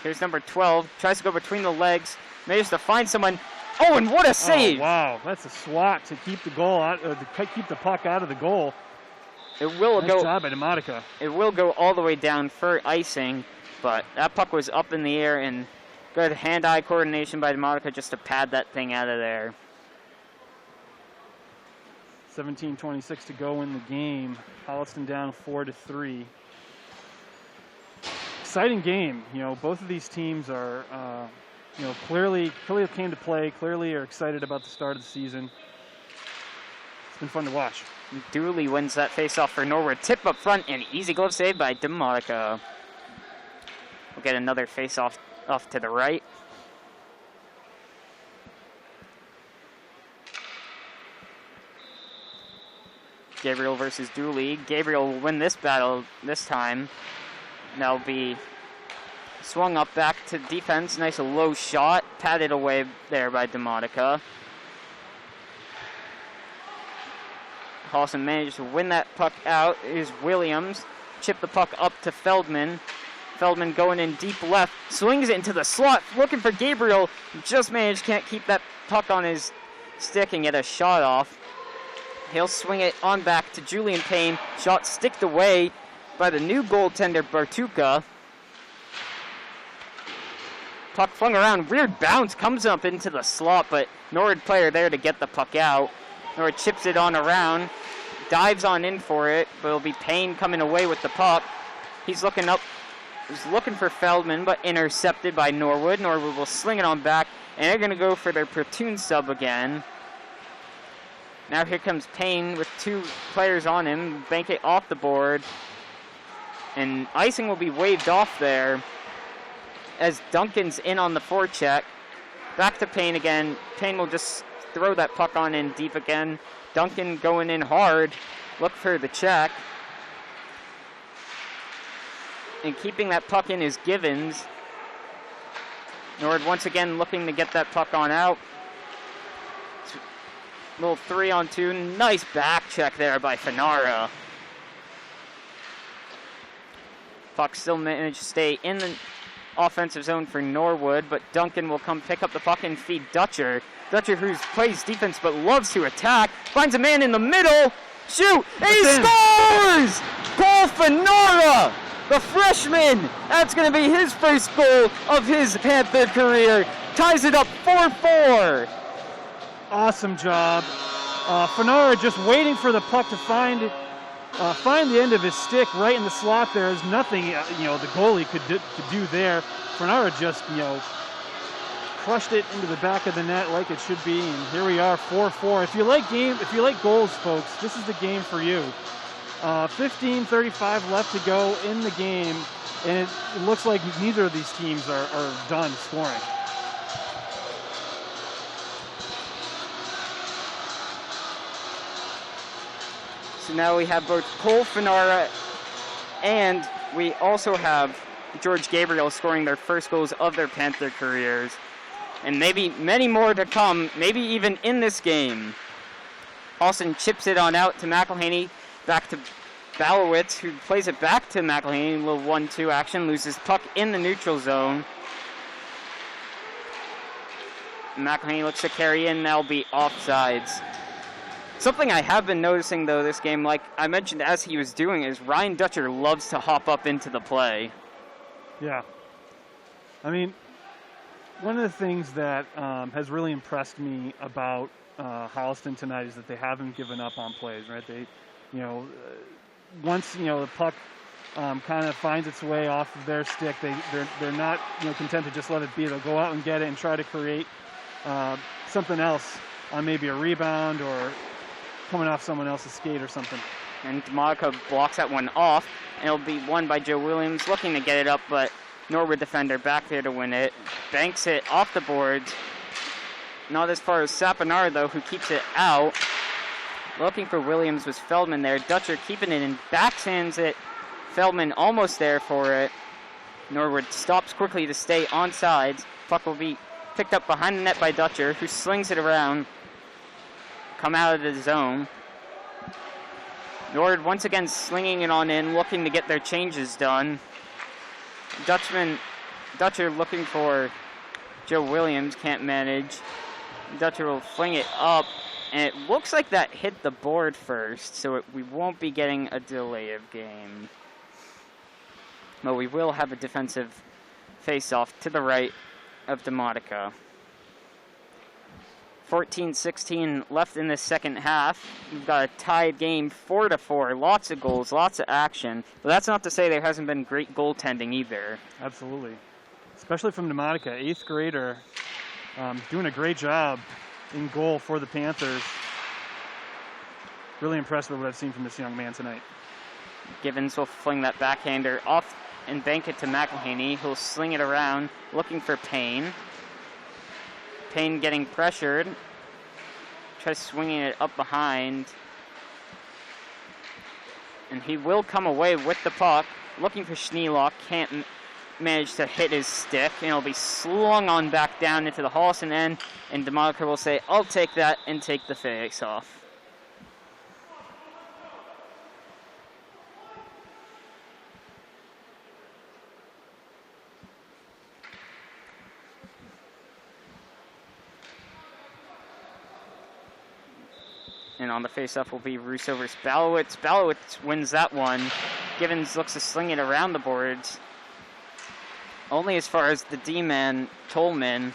Here's number 12, tries to go between the legs, manages to find someone. Oh, and what a save! Oh, wow, that's a swat to keep the goal out, to keep the puck out of the goal. It will nice job by DeMonica. It will go all the way down for icing, but that puck was up in the air, and good hand-eye coordination by DeMonica just to pad that thing out of there. 17:26 to go in the game. Holliston down 4-3. Exciting game. Both of these teams are, clearly came to play. Clearly are excited about the start of the season. It's been fun to watch. Dooley wins that face-off for Norwood. Tip up front, and easy glove save by DeMonica. We'll get another face-off off to the right. Gabriel versus Dooley. Gabriel will win this battle this time. That'll be swung up back to defense. Nice low shot. Patted away there by DeMonica. Holliston managed to win that puck out. Here's Williams. Chip the puck up to Feldman. Feldman going in deep left. Swings it into the slot. Looking for Gabriel. Just managed. Can't keep that puck on his stick and get a shot off. He'll swing it on back to Julian Payne. Shot sticked away by the new goaltender, Bartuka. Puck flung around. Weird bounce. Comes up into the slot, but Norwood player there to get the puck out. Norwood chips it on around. Dives on in for it, but it'll be Payne coming away with the puck. He's looking up. He's looking for Feldman, but intercepted by Norwood. Norwood will sling it on back, and they're going to go for their platoon sub again. Now here comes Payne with two players on him. Bank it off the board. And icing will be waved off there as Duncan's in on the forecheck. Back to Payne again. Payne will just throw that puck on in deep again. Duncan going in hard. Look for the check. And keeping that puck in is Givens. Norwood once again looking to get that puck on out. Little 3-on-2. Nice back check there by Fanara. Puck still managed to stay in the offensive zone for Norwood, but Duncan will come pick up the puck and feed Dutcher. Dutcher, who plays defense but loves to attack, finds a man in the middle. Shoot! And he scores! Goal Fanara! The freshman! That's going to be his first goal of his Panther career. Ties it up 4-4. Awesome job. Fanara just waiting for the puck to find find the end of his stick right in the slot. There's nothing, the goalie could do there. Fernara just, crushed it into the back of the net like it should be, and here we are, 4-4. If you like goals, folks, this is the game for you. 15:35 left to go in the game, and it looks like neither of these teams are done scoring. So now we have both Cole Fernara and we also have George Gabriel scoring their first goals of their Panther careers. And maybe many more to come, maybe even in this game. Holliston chips it on out to McElhaney, back to Balowitz, who plays it back to McElhaney. A little 1-2 action, loses puck in the neutral zone. McElhaney looks to carry in, that'll be offsides. Something I have been noticing, though, this game, like I mentioned as he was doing, is Ryan Dutcher loves to hop up into the play. Yeah. I mean, one of the things that has really impressed me about Holliston tonight is that they haven't given up on plays, right? They, once, the puck kind of finds its way off of their stick, they're not, content to just let it be. They'll go out and get it and try to create something else on maybe a rebound or coming off someone else's skate or something. And DeModica blocks that one off, and it'll be won by Joe Williams, looking to get it up, but Norwood defender back there to win it. Banks it off the boards. Not as far as Sapinar, though, who keeps it out. Looking for Williams was Feldman there. Dutcher keeping it and backhands it. Feldman almost there for it. Norwood stops quickly to stay on sides. Puck will be picked up behind the net by Dutcher, who slings it around. Come out of the zone. Norwood once again slinging it on in, looking to get their changes done. Dutcher looking for Joe Williams, can't manage. Dutcher will fling it up, and it looks like that hit the board first, so we won't be getting a delay of game. But we will have a defensive face-off to the right of DeModica. 14-16 left in the second half. We've got a tied game, 4-4. Lots of goals, lots of action. But that's not to say there hasn't been great goaltending either. Absolutely. Especially from DeModica, 8th grader, doing a great job in goal for the Panthers. Really impressed with what I've seen from this young man tonight. Givens will fling that backhander off and bank it to McElhaney. He'll sling it around, looking for Payne. Payne getting pressured. Tries swinging it up behind. And he will come away with the puck. Looking for Schneelock. Can't manage to hit his stick. And it'll be slung on back down into the Holliston end. And DeModica will say, I'll take that and take the face off. And on the face-off will be Russo versus Balowitz. Balowitz wins that one. Givens looks to sling it around the boards. Only as far as the D-man, Tolman.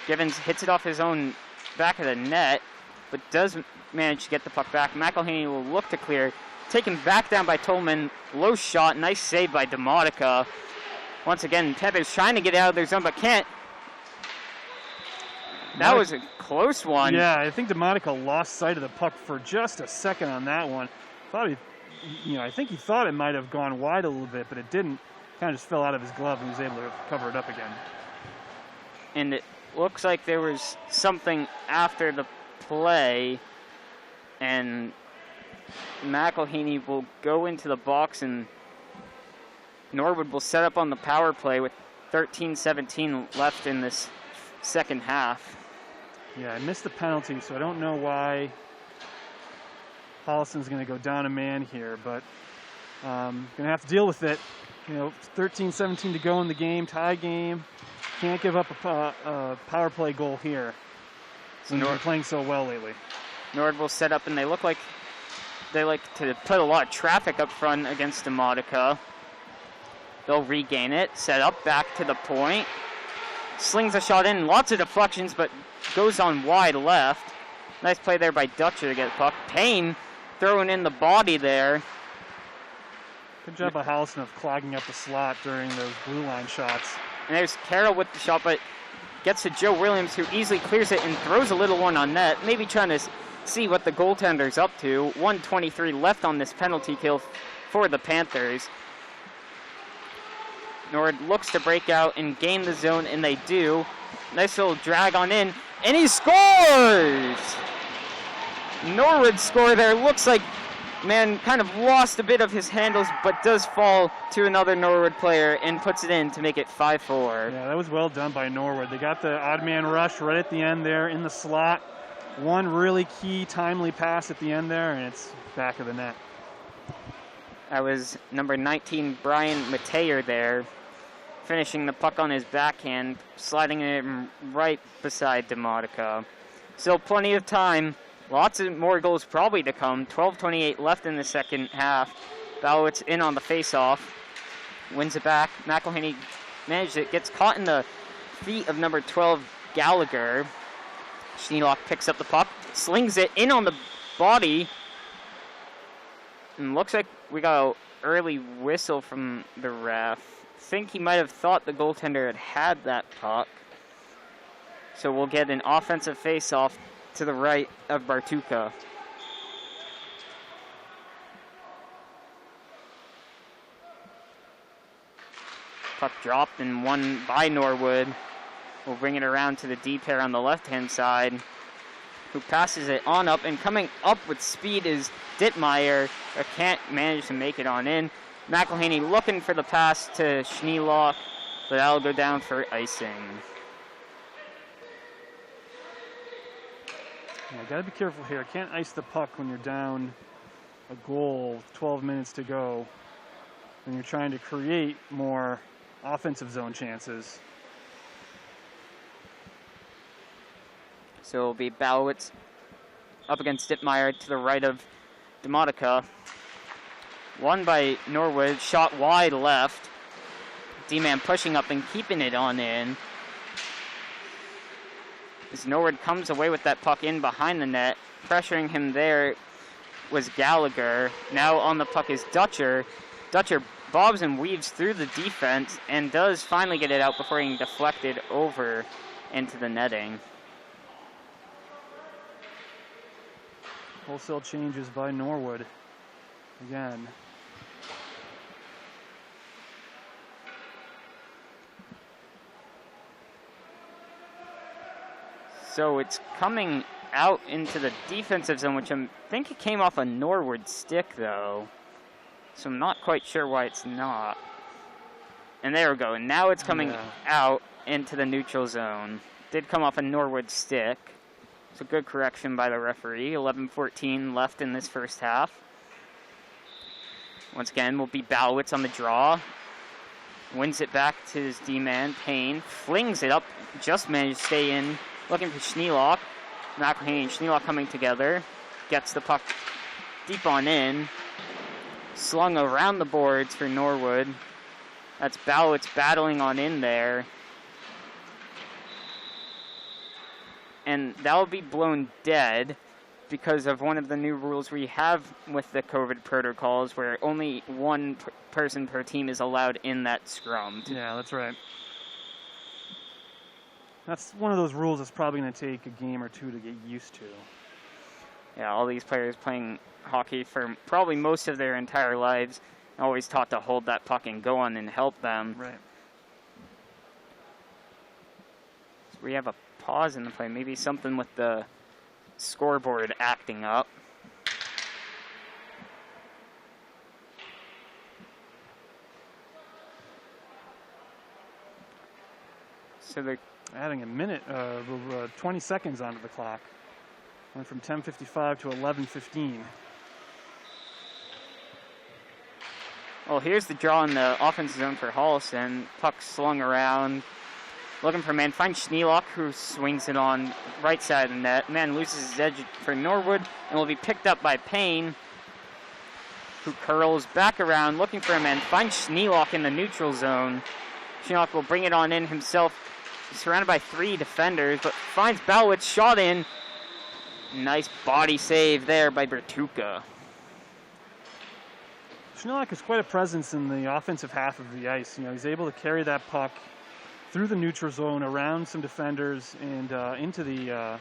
Givens hits it off his own back of the net, but does manage to get the puck back. McElhaney will look to clear. Taken back down by Tolman. Low shot. Nice save by DeModica. Once again, Panthers trying to get out of their zone, but can't. That was a close one. Yeah, I think DeModica lost sight of the puck for just a second on that one. I think he thought it might have gone wide a little bit, but it didn't. Kind of just fell out of his glove and he was able to cover it up again. And it looks like there was something after the play, and McElhaney will go into the box, and Norwood will set up on the power play with 13-17 left in this second half. Yeah, I missed the penalty, so I don't know why Holliston's going to go down a man here, but going to have to deal with it. 13-17 to go in the game, tie game. Can't give up a power play goal here. So they're playing so well lately. Nord will set up, and they look like they like to put a lot of traffic up front against DeModica. They'll regain it, set up back to the point. Slings a shot in, lots of deflections, but goes on wide left. Nice play there by Dutcher to get the puck. Payne throwing in the body there. Good job by Holliston of clogging up the slot during those blue line shots. And there's Carroll with the shot, but gets to Joe Williams, who easily clears it and throws a little one on net, maybe trying to see what the goaltender's up to. 1:23 left on this penalty kill for the Panthers. Norwood looks to break out and gain the zone, and they do. Nice little drag on in, and he scores! Norwood score there. Looks like, man, kind of lost a bit of his handles, but does fall to another Norwood player and puts it in to make it 5-4. Yeah, that was well done by Norwood. They got the odd man rush right at the end there in the slot. One really key, timely pass at the end there, and it's back of the net. That was number 19, Brian Mateer there, finishing the puck on his backhand, sliding it right beside Demotica. Still plenty of time. Lots of more goals probably to come. 12:28 left in the second half. Balowitz in on the face-off. Wins it back. McElhaney managed it. Gets caught in the feet of number 12, Gallagher. Schneelock picks up the puck. Slings it in on the body. And looks like we got an early whistle from the ref. Think he might have thought the goaltender had that puck. So we'll get an offensive face-off to the right of Bartuka. Puck dropped and won by Norwood. We'll bring it around to the D pair on the left-hand side, who passes it on up, and coming up with speed is Dittmeyer, but can't manage to make it on in. McElhaney looking for the pass to Schneelock, but that'll go down for icing. Yeah, got to be careful here. Can't ice the puck when you're down a goal, 12 minutes to go, when you're trying to create more offensive zone chances. So it'll be Balowitz up against Dittmeyer to the right of Demotica. Won by Norwood, shot wide left. D-man pushing up and keeping it on in. As Norwood comes away with that puck in behind the net, pressuring him there was Gallagher. Now on the puck is Dutcher. Dutcher bobs and weaves through the defense and does finally get it out before being deflected over into the netting. Wholesale changes by Norwood again. So it's coming out into the defensive zone, which I think it came off a Norwood stick, though. So I'm not quite sure why it's not. And there we go. And now it's coming out into the neutral zone. Did come off a Norwood stick. So good correction by the referee. 11:14 left in this first half. Once again, will be Balowitz on the draw. Wins it back to his D-man, Payne. Flings it up. Just managed to stay in. Looking for Schneelock. McElhaney and Schneelock coming together. Gets the puck deep on in. Slung around the boards for Norwood. That's Balowitz battling on in there. And that'll be blown dead because of one of the new rules we have with the COVID protocols, where only one person per team is allowed in that scrum. Yeah, that's right. That's one of those rules that's probably going to take a game or two to get used to. Yeah, all these players playing hockey for probably most of their entire lives, always taught to hold that puck and go on and help them. Right. So we have a pause in the play, maybe something with the scoreboard acting up. So they're adding a minute, 20 seconds onto the clock. Went from 10:55 to 11:15. Well, here's the draw in the offensive zone for Holliston. Puck slung around. Looking for man. Finds Schneelock, who swings it on right side of the net. Man loses his edge for Norwood and will be picked up by Payne, who curls back around. Looking for a man. Finds Schneelock in the neutral zone. Schneelock will bring it on in himself. He's surrounded by 3 defenders, but finds Balowitz, shot in. Nice body save there by Bertuca. Schneelock is quite a presence in the offensive half of the ice. You know, he's able to carry that puck through the neutral zone, around some defenders, and into the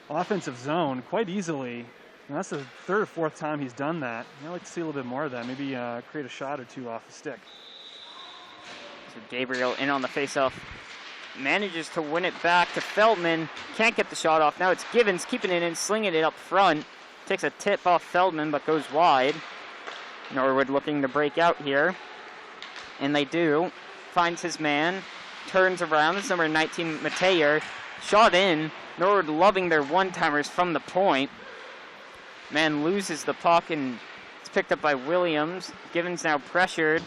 offensive zone quite easily. And that's the third or fourth time he's done that. I'd like to see a little bit more of that. Maybe create a shot or two off the stick. So Gabriel in on the faceoff. Manages to win it back to Feldman. Can't get the shot off. Now it's Givens keeping it in, slinging it up front. Takes a tip off Feldman, but goes wide. Norwood looking to break out here. And they do. Finds his man. Turns around. It's number 19, Mateer. Shot in. Norwood loving their one-timers from the point. Man loses the puck, and it's picked up by Williams. Givens now pressured.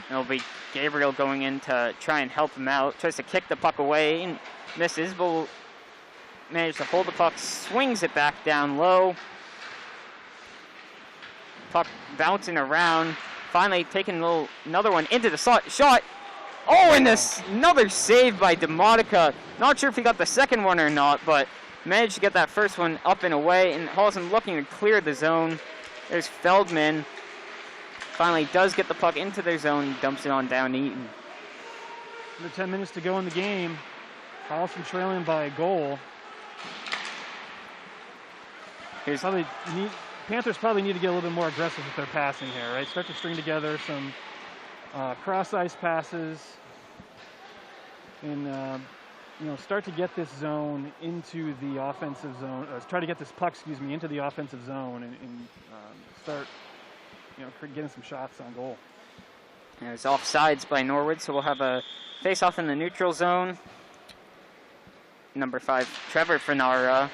It'll be Gabriel going in to try and help him out. Tries to kick the puck away and misses, but will manage to hold the puck. Swings it back down low. Puck bouncing around. Finally taking another one into the shot. Oh, and another save by DeMonica. Not sure if he got the second one or not, but managed to get that first one up and away. And Holliston looking to clear the zone. There's Feldman. Finally does get the puck into their zone, dumps it on down Eaton. Under 10 minutes to go in the game. Holliston trailing by a goal. Panthers probably need to get a little bit more aggressive with their passing here, right? Start to string together some cross-ice passes and start to get this zone into the offensive zone. Try to get this puck, into the offensive zone and start getting some shots on goal. There's offsides by Norwood, so we'll have a face-off in the neutral zone. Number 5, Trevor Fenara,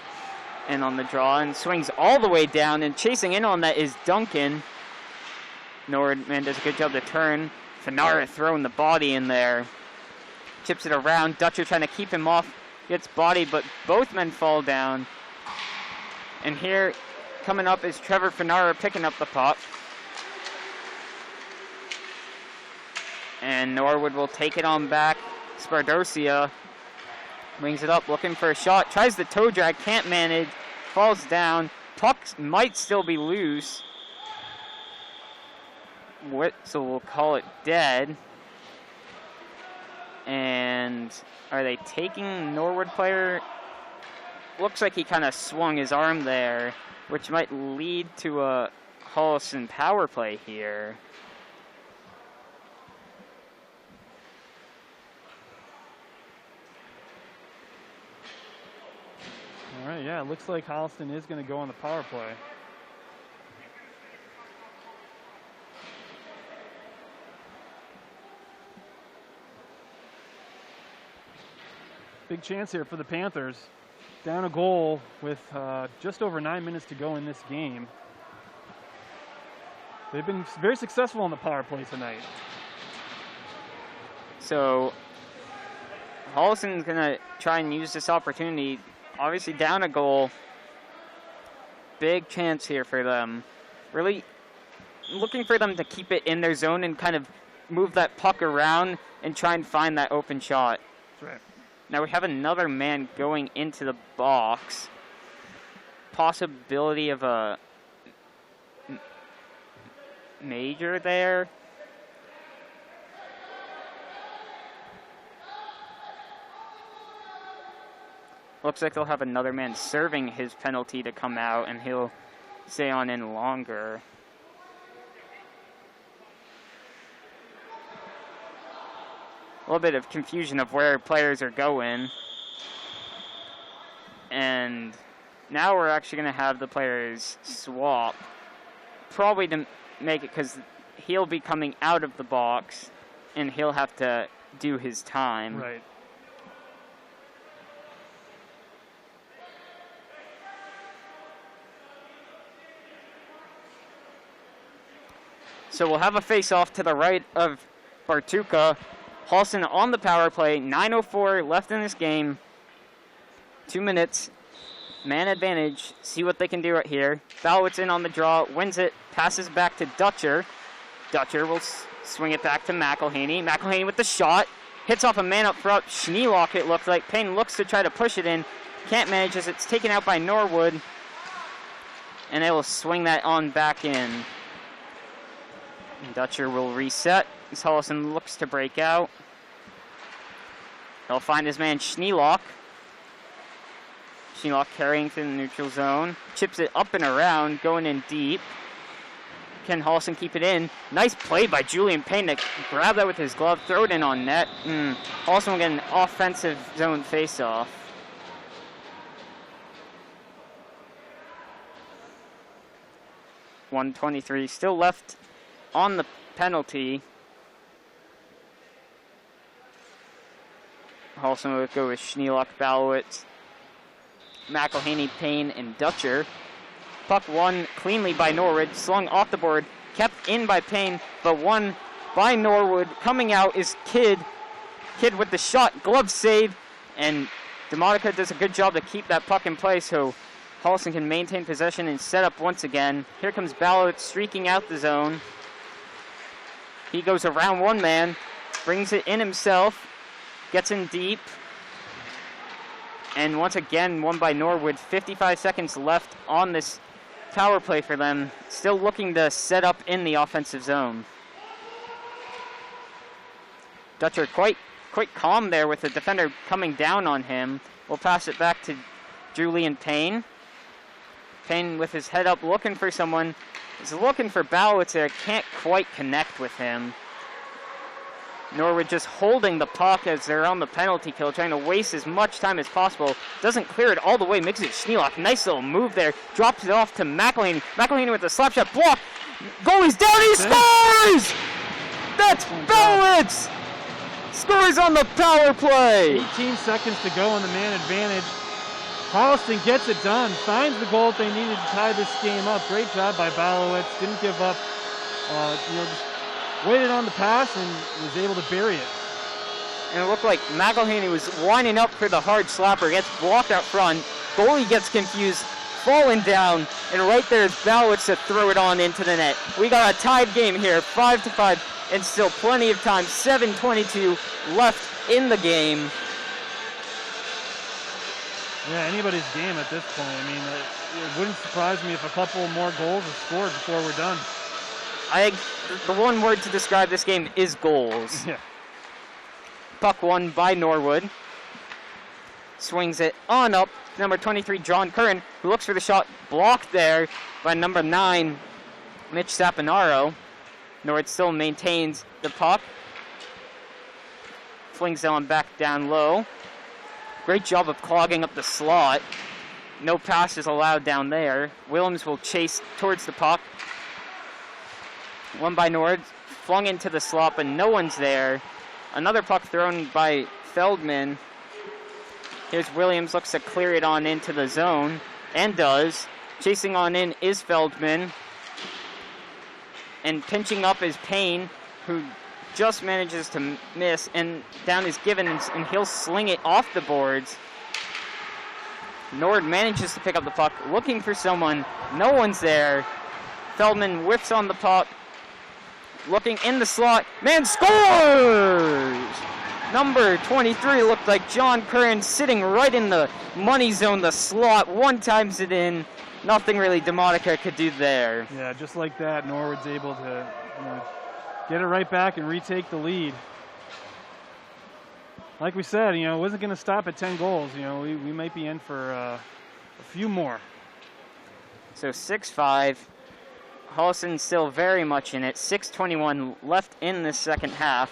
in on the draw and swings all the way down, and chasing in on that is Duncan. Norwood man does a good job to turn. Fenara throwing the body in there. Chips it around. Dutcher trying to keep him off. Gets bodied, but both men fall down. And here, coming up is Trevor Fenara picking up the puck. And Norwood will take it on back. Spardosia wings it up, looking for a shot. Tries the toe drag, can't manage. Falls down. Puck might still be loose. So we'll call it dead. And are they taking Norwood player? Looks like he kind of swung his arm there, which might lead to a Holliston power play here. All right, yeah, it looks like Holliston is going to go on the power play. Big chance here for the Panthers. Down a goal with just over 9 minutes to go in this game. They've been very successful on the power play tonight. So Holliston's going to try and use this opportunity. Obviously down a goal. Big chance here for them. Really looking for them to keep it in their zone and kind of move that puck around and try and find that open shot. That's right. Now we have another man going into the box. Possibility of a major there. Looks like they'll have another man serving his penalty to come out, and he'll stay on in longer. A little bit of confusion of where players are going. And now we're actually going to have the players swap. Probably to make it because he'll be coming out of the box, and he'll have to do his time. Right. So we'll have a face-off to the right of Bartuka. Holliston on the power play. 9:04 left in this game. 2 minutes. Man advantage. See what they can do right here. Falowitz in on the draw. Wins it. Passes back to Dutcher. Dutcher will swing it back to McElhaney. McElhaney with the shot. Hits off a man up front. Schneelock, it looks like. Payne looks to try to push it in. Can't manage as it's taken out by Norwood. and they will swing that on back in. And Dutcher will reset as Holliston looks to break out. He'll find his man Schneelock. Schneelock carrying to the neutral zone. Chips it up and around, going in deep. Can Holliston keep it in? Nice play by Julian Payne to grab that with his glove, throw it in on net. Holliston will get an offensive zone face-off. .123 still left on the penalty. Holliston will go with Schneelock, Balowitz, McElhaney, Payne, and Dutcher. Puck won cleanly by Norwood, slung off the board, kept in by Payne, but won by Norwood. Coming out is Kidd. Kidd with the shot, glove save, and DeMonica does a good job to keep that puck in play so Holliston can maintain possession and set up once again. Here comes Ballot streaking out the zone. He goes around one man, brings it in himself, gets in deep, and once again won by Norwood. 55 seconds left on this power play for them. Still looking to set up in the offensive zone. Dutcher quite calm there with the defender coming down on him. We'll pass it back to Julian Payne. Payne with his head up looking for someone. He's looking for Ballowitz there. Can't quite connect with him. Norwood just holding the puck as they're on the penalty kill, trying to waste as much time as possible. Doesn't clear it all the way, makes it Schneelock. Nice little move there. Drops it off to McElhaney. McElhaney with the slap shot block. Goalie's down, he scores! That's Ballowitz! Scores on the power play! 18 seconds to go on the man advantage. Holliston gets it done, finds the goal they needed to tie this game up. Great job by Ballowitz, didn't give up, just waited on the pass and was able to bury it. And it looked like McElhaney was winding up for the hard slapper, gets blocked out front, goalie gets confused, falling down, and right there is Ballowitz to throw it on into the net. We got a tied game here, 5-5, and still plenty of time, 7:22 left in the game. Yeah, anybody's game at this point. I mean, it wouldn't surprise me if a couple more goals are scored before we're done. I think the one word to describe this game is goals. Yeah. Puck won by Norwood. Swings it on up. Number 23, John Curran, who looks for the shot, blocked there by number 9, Mitch Saponaro. Norwood still maintains the puck. Flings it on back down low. Great job of clogging up the slot. No passes allowed down there. Williams will chase towards the puck. One by Norwood, flung into the slot, but no one's there. Another puck thrown by Feldman. Here's Williams, looks to clear it on into the zone, and does. Chasing on in is Feldman. And pinching up is Payne, who just manages to miss, and down is Givens, and he'll sling it off the boards. Nord manages to pick up the puck, looking for someone. No one's there. Feldman whiffs on the puck, looking in the slot. Man scores! Number 23 looked like John Curran, sitting right in the money zone, the slot. One times it in. Nothing really Demonica could do there. Yeah, just like that, Norwood's able to get it right back and retake the lead. Like we said, it wasn't going to stop at 10 goals. We might be in for a few more. So 6-5. Holliston still very much in it. 6:21 left in the second half.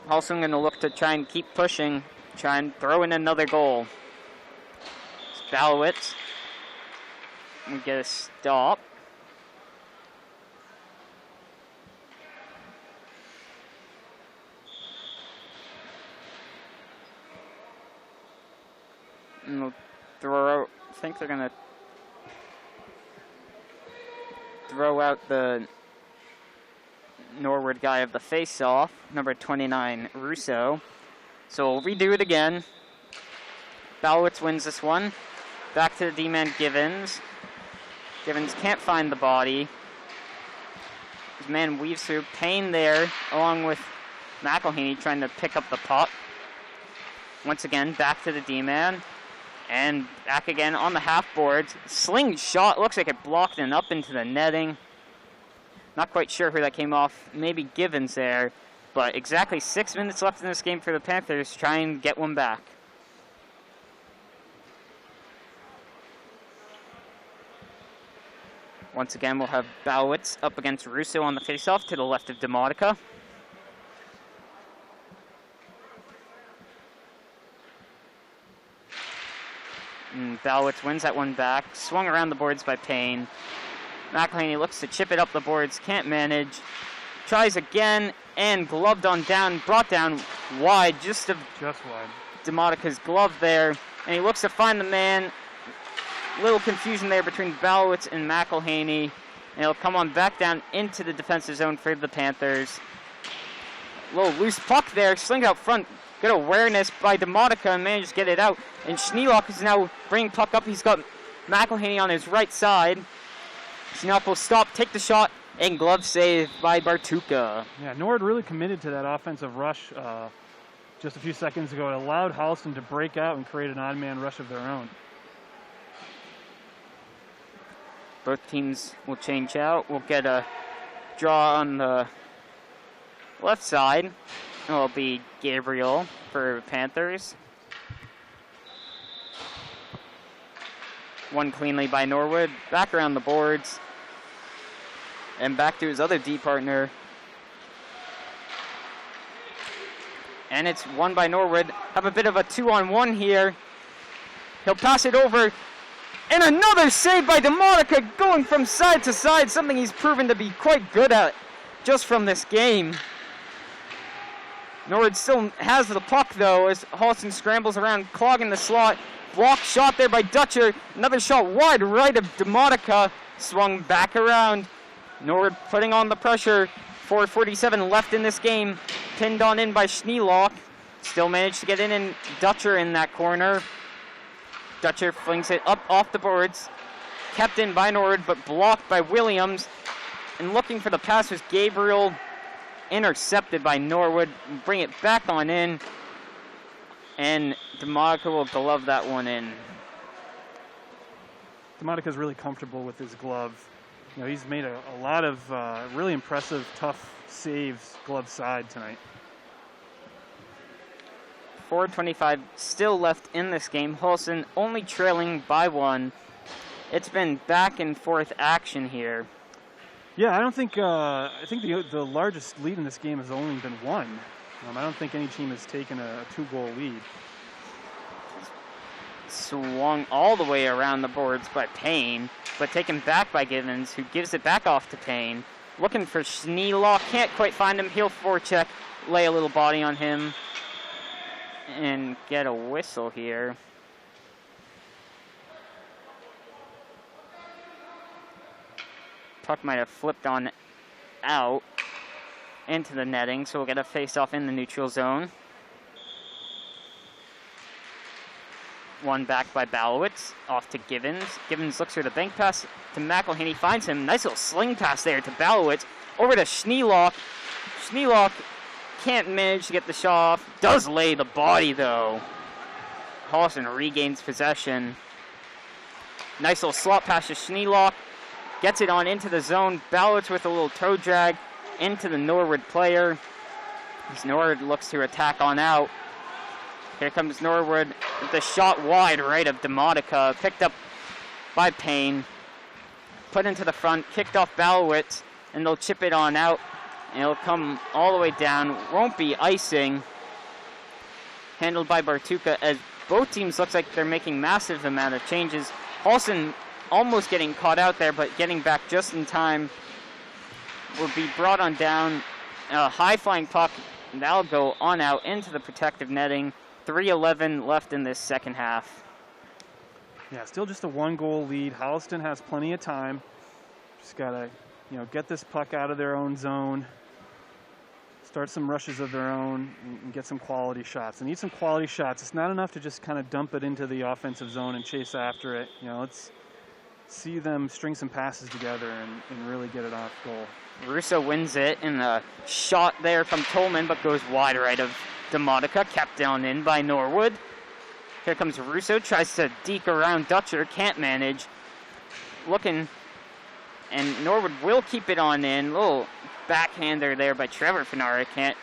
Holliston going to look to try and keep pushing, try and throw in another goal. It's Ballowitz. We get a stop. And we'll throw out, I think they're going to throw out the Norwood guy of the face-off, number 29, Russo. So we'll redo it again. Ballowitz wins this one. Back to the D-man Givens. Givens can't find the body. His man weaves through. Payne there, along with McElhaney trying to pick up the puck. Once again, back to the D-man. And back again on the half boards. Sling shot. Looks like it blocked and up into the netting. Not quite sure who that came off. Maybe Givens there. But exactly 6 minutes left in this game for the Panthers. Try and get one back. Once again, we'll have Bowitz up against Russo on the faceoff to the left of Demotica. And Bowitz wins that one back. Swung around the boards by Payne. McElhaney looks to chip it up the boards. Can't manage. Tries again and gloved on down. Brought down wide. Just wide. Dematica's glove there. And he looks to find the man. Little confusion there between Bowitz and McElhaney. And he'll come on back down into the defensive zone for the Panthers. Little loose puck there. Slinged out front. Good awareness by Demotica and managed to get it out. And Schneelock is now bringing puck up. He's got McElhaney on his right side. Schneelock will stop, take the shot, and glove save by Bartuka. Yeah, Norwood really committed to that offensive rush just a few seconds ago. It allowed Holliston to break out and create an odd man rush of their own. Both teams will change out. We'll get a draw on the left side. It'll be Gabriel for Panthers. Won cleanly by Norwood. Back around the boards. And back to his other D partner. And it's won by Norwood. Have a bit of a 2-on-1 here. He'll pass it over. And another save by Demotica, going from side to side, something he's proven to be quite good at just from this game. Norwood still has the puck, though, as Holliston scrambles around, clogging the slot. Blocked shot there by Dutcher. Another shot wide right of Demotica. Swung back around. Norwood putting on the pressure. 4:47 left in this game. Pinned on in by Schneelock. Still managed to get in and Dutcher in that corner. Dutcher flings it up off the boards. Kept in by Norwood, but blocked by Williams. And looking for the pass was Gabriel. Intercepted by Norwood. Bring it back on in. And Demotica will glove that one in. Dematica's really comfortable with his glove. You know, he's made a lot of really impressive, tough saves glove side tonight. 4:25 still left in this game. Holliston only trailing by one. It's been back and forth action here. Yeah, I think the largest lead in this game has only been one. I don't think any team has taken a 2-goal lead. Swung all the way around the boards by Payne, but taken back by Givens, who gives it back off to Payne. Looking for Schneelock, can't quite find him. He'll forecheck, lay a little body on him, and get a whistle here. Puck might have flipped on out into the netting, so we'll get a face-off in the neutral zone. One back by Balowitz, off to Givens. Givens looks for the bank pass to McElhaney, finds him. Nice little sling pass there to Balowitz. Over to Schneelock. Schneelock can't manage to get the shot off. Does lay the body, though. Holliston regains possession. Nice little slot pass to Schneelock. Gets it on into the zone. Balowitz with a little toe drag into the Norwood player. As Norwood looks to attack on out. Here comes Norwood with the shot wide right of Demotica. Picked up by Payne. Put into the front. Kicked off Balowitz. And they'll chip it on out. And it'll come all the way down. Won't be icing. Handled by Bartuka, as both teams looks like they're making massive amount of changes. Holliston almost getting caught out there, but getting back just in time. Will be brought on down. A high-flying puck. And that'll go on out into the protective netting. 3:11 left in this second half. Yeah, still just a 1-goal lead. Holliston has plenty of time. Just gotta, get this puck out of their own zone. Start some rushes of their own and get some quality shots. They need some quality shots. It's not enough to just kind of dump it into the offensive zone and chase after it. Let's see them string some passes together and really get it off goal. Russo wins it in a shot there from Tolman, but goes wide right of Demotica, kept down in by Norwood. Here comes Russo, tries to deke around Dutcher, can't manage. Looking, and Norwood will keep it on in. Little backhander there by Trevor Finara, can't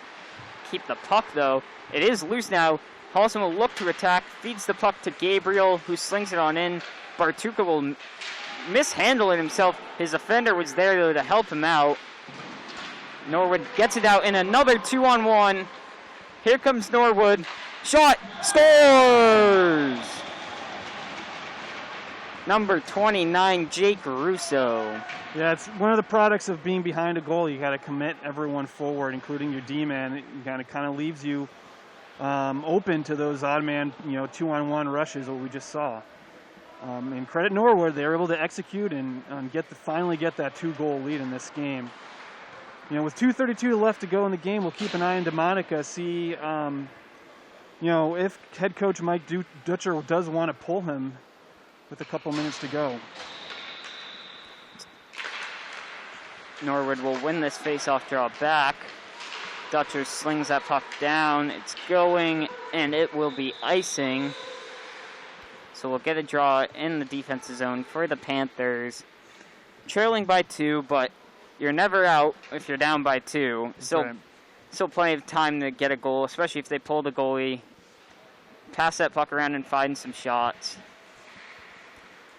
keep the puck though. It is loose now. Holliston will look to attack, feeds the puck to Gabriel, who slings it on in. Bartuka will mishandle it himself. His defender was there though to help him out. Norwood gets it out in another 2-on-1. Here comes Norwood. Shot, scores! Number 29, Jake Russo. Yeah, it's one of the products of being behind a goal. You got to commit everyone forward, including your D-man. It kind of leaves you open to those odd man, 2-on-1 rushes that we just saw. And credit Norwood, they were able to execute and finally get that 2-goal lead in this game. With 2:32 left to go in the game, we'll keep an eye on DeMonica, see if head coach Mike Dutcher does want to pull him with a couple minutes to go. Norwood will win this face-off draw back. Dutcher slings that puck down. It's going, and it will be icing. So we'll get a draw in the defensive zone for the Panthers. Trailing by 2, but you're never out if you're down by 2. Still plenty of time to get a goal, especially if they pull the goalie. Pass that puck around and find some shots.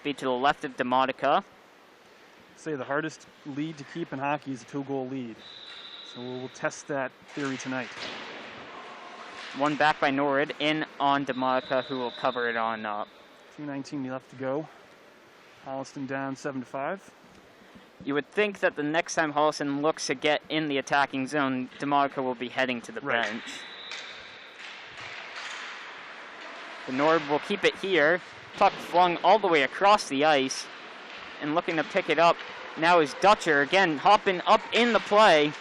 Be to the left of DeMonica. Say the hardest lead to keep in hockey is a 2-goal lead. So we'll test that theory tonight. One back by Norwood, in on DeMonica, who will cover it on up. 2:19 left to go. Holliston down 7-5. You would think that the next time Holliston looks to get in the attacking zone, DeMonica will be heading to the bench. The Norwood will keep it here. Puck flung all the way across the ice. And looking to pick it up now is Dutcher. Again, hopping up in the play.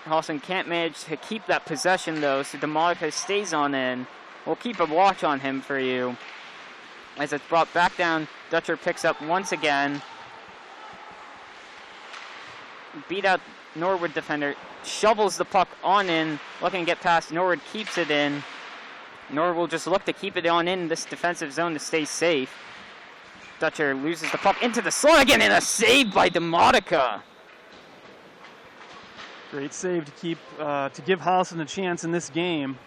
Holliston can't manage to keep that possession, though, so DeMonica stays on in. We'll keep a watch on him for you. As it's brought back down, Dutcher picks up once again. Beat out Norwood defender. Shovels the puck on in. Looking to get past. Norwood keeps it in. Norwood will just look to keep it on in this defensive zone to stay safe. Dutcher loses the puck into the slot again, and a save by DeMonica. Great save to give Holliston a chance in this game.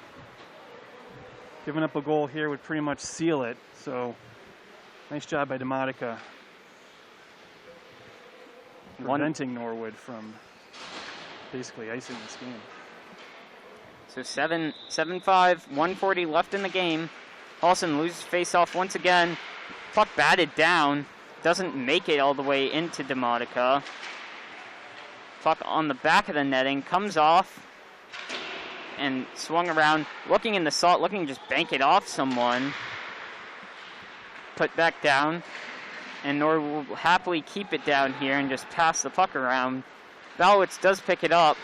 Giving up a goal here would pretty much seal it. So, nice job by DeMonica. Preventing Norwood from basically icing this game. So 7-5, 140 left in the game. Holliston loses face-off once again. Puck batted down. Doesn't make it all the way into DeMonica. Puck on the back of the netting. Comes off. And swung around. Looking in the slot. Looking to just bank it off someone. Put back down. And Norwood will happily keep it down here and just pass the puck around. Balowitz does pick it up.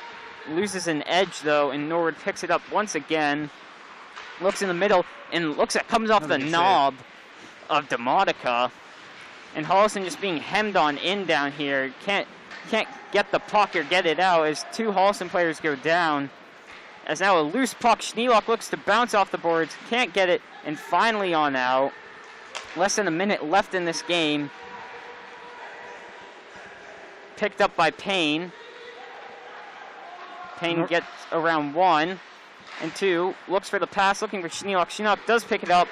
Loses an edge, though, and Norwood picks it up once again. Looks in the middle, and looks at comes off the knob of DeMonica. And Holliston just being hemmed on in down here. Can't get the puck or get it out as 2 Holliston players go down. As now a loose puck, Schneelock looks to bounce off the boards. Can't get it, and finally on out. Less than a minute left in this game. Picked up by Payne. Payne gets around 1 and 2. Looks for the pass, looking for Schneelock. Schneelock does pick it up.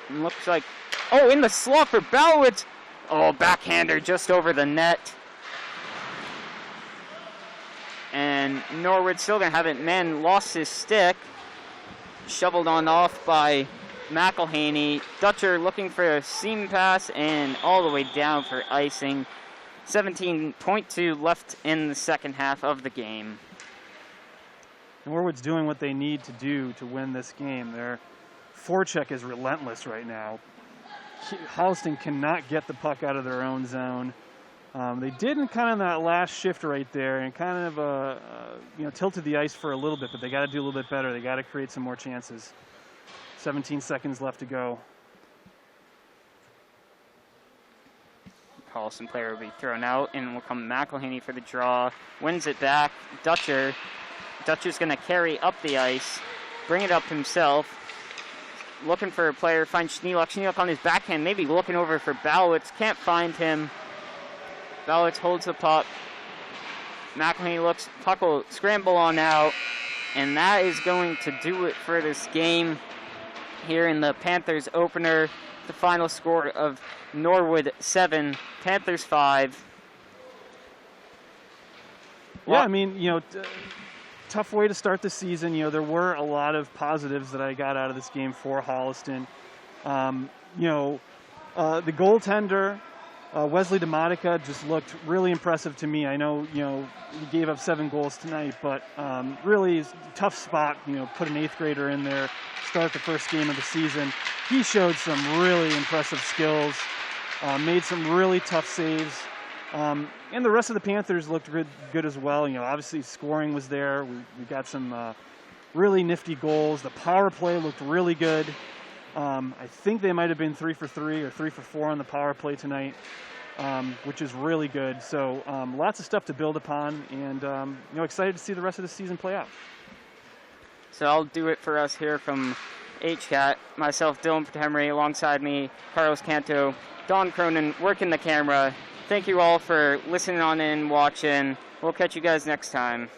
And looks like, in the slot for Balowitz. Backhander just over the net. And Norwood still going to have it. Man lost his stick. Shoveled on off by McElhaney. Dutcher looking for a seam pass and all the way down for icing. 17.2 left in the second half of the game. Norwood's doing what they need to do to win this game. Their forecheck is relentless right now. Holliston cannot get the puck out of their own zone. They did in kind of that last shift right there and kind of tilted the ice for a little bit, but they got to do a little bit better. They got to create some more chances. 17 seconds left to go. Holliston player will be thrown out, and will come McElhaney for the draw. Wins it back. Dutcher Dutcher's going to carry up the ice, bring it up himself. Looking for a player, finds Schneeluck. Schneeluck on his backhand, maybe looking over for Ballowitz. Can't find him. Ballowitz holds the puck. McElhaney looks, puck will scramble on out. And that is going to do it for this game here in the Panthers opener. The final score of Norwood 7, Panthers 5. Yeah, I mean, tough way to start the season. There were a lot of positives that I got out of this game for Holliston. The goaltender, Wesley DeMonica, just looked really impressive to me. I know, he gave up 7 goals tonight, but really is a tough spot, put an 8th grader in there, start the first game of the season. He showed some really impressive skills, made some really tough saves. And the rest of the Panthers looked good as well. Obviously scoring was there. We got some really nifty goals. The power play looked really good. I think they might have been 3 for 3 or 3 for 4 on the power play tonight, which is really good. So lots of stuff to build upon, and excited to see the rest of the season play out. So I'll do it for us here from HCAT. Myself, Dylan Potemri, alongside me, Carlos Canto, Don Cronin, working the camera. Thank you all for listening on in, watching. We'll catch you guys next time.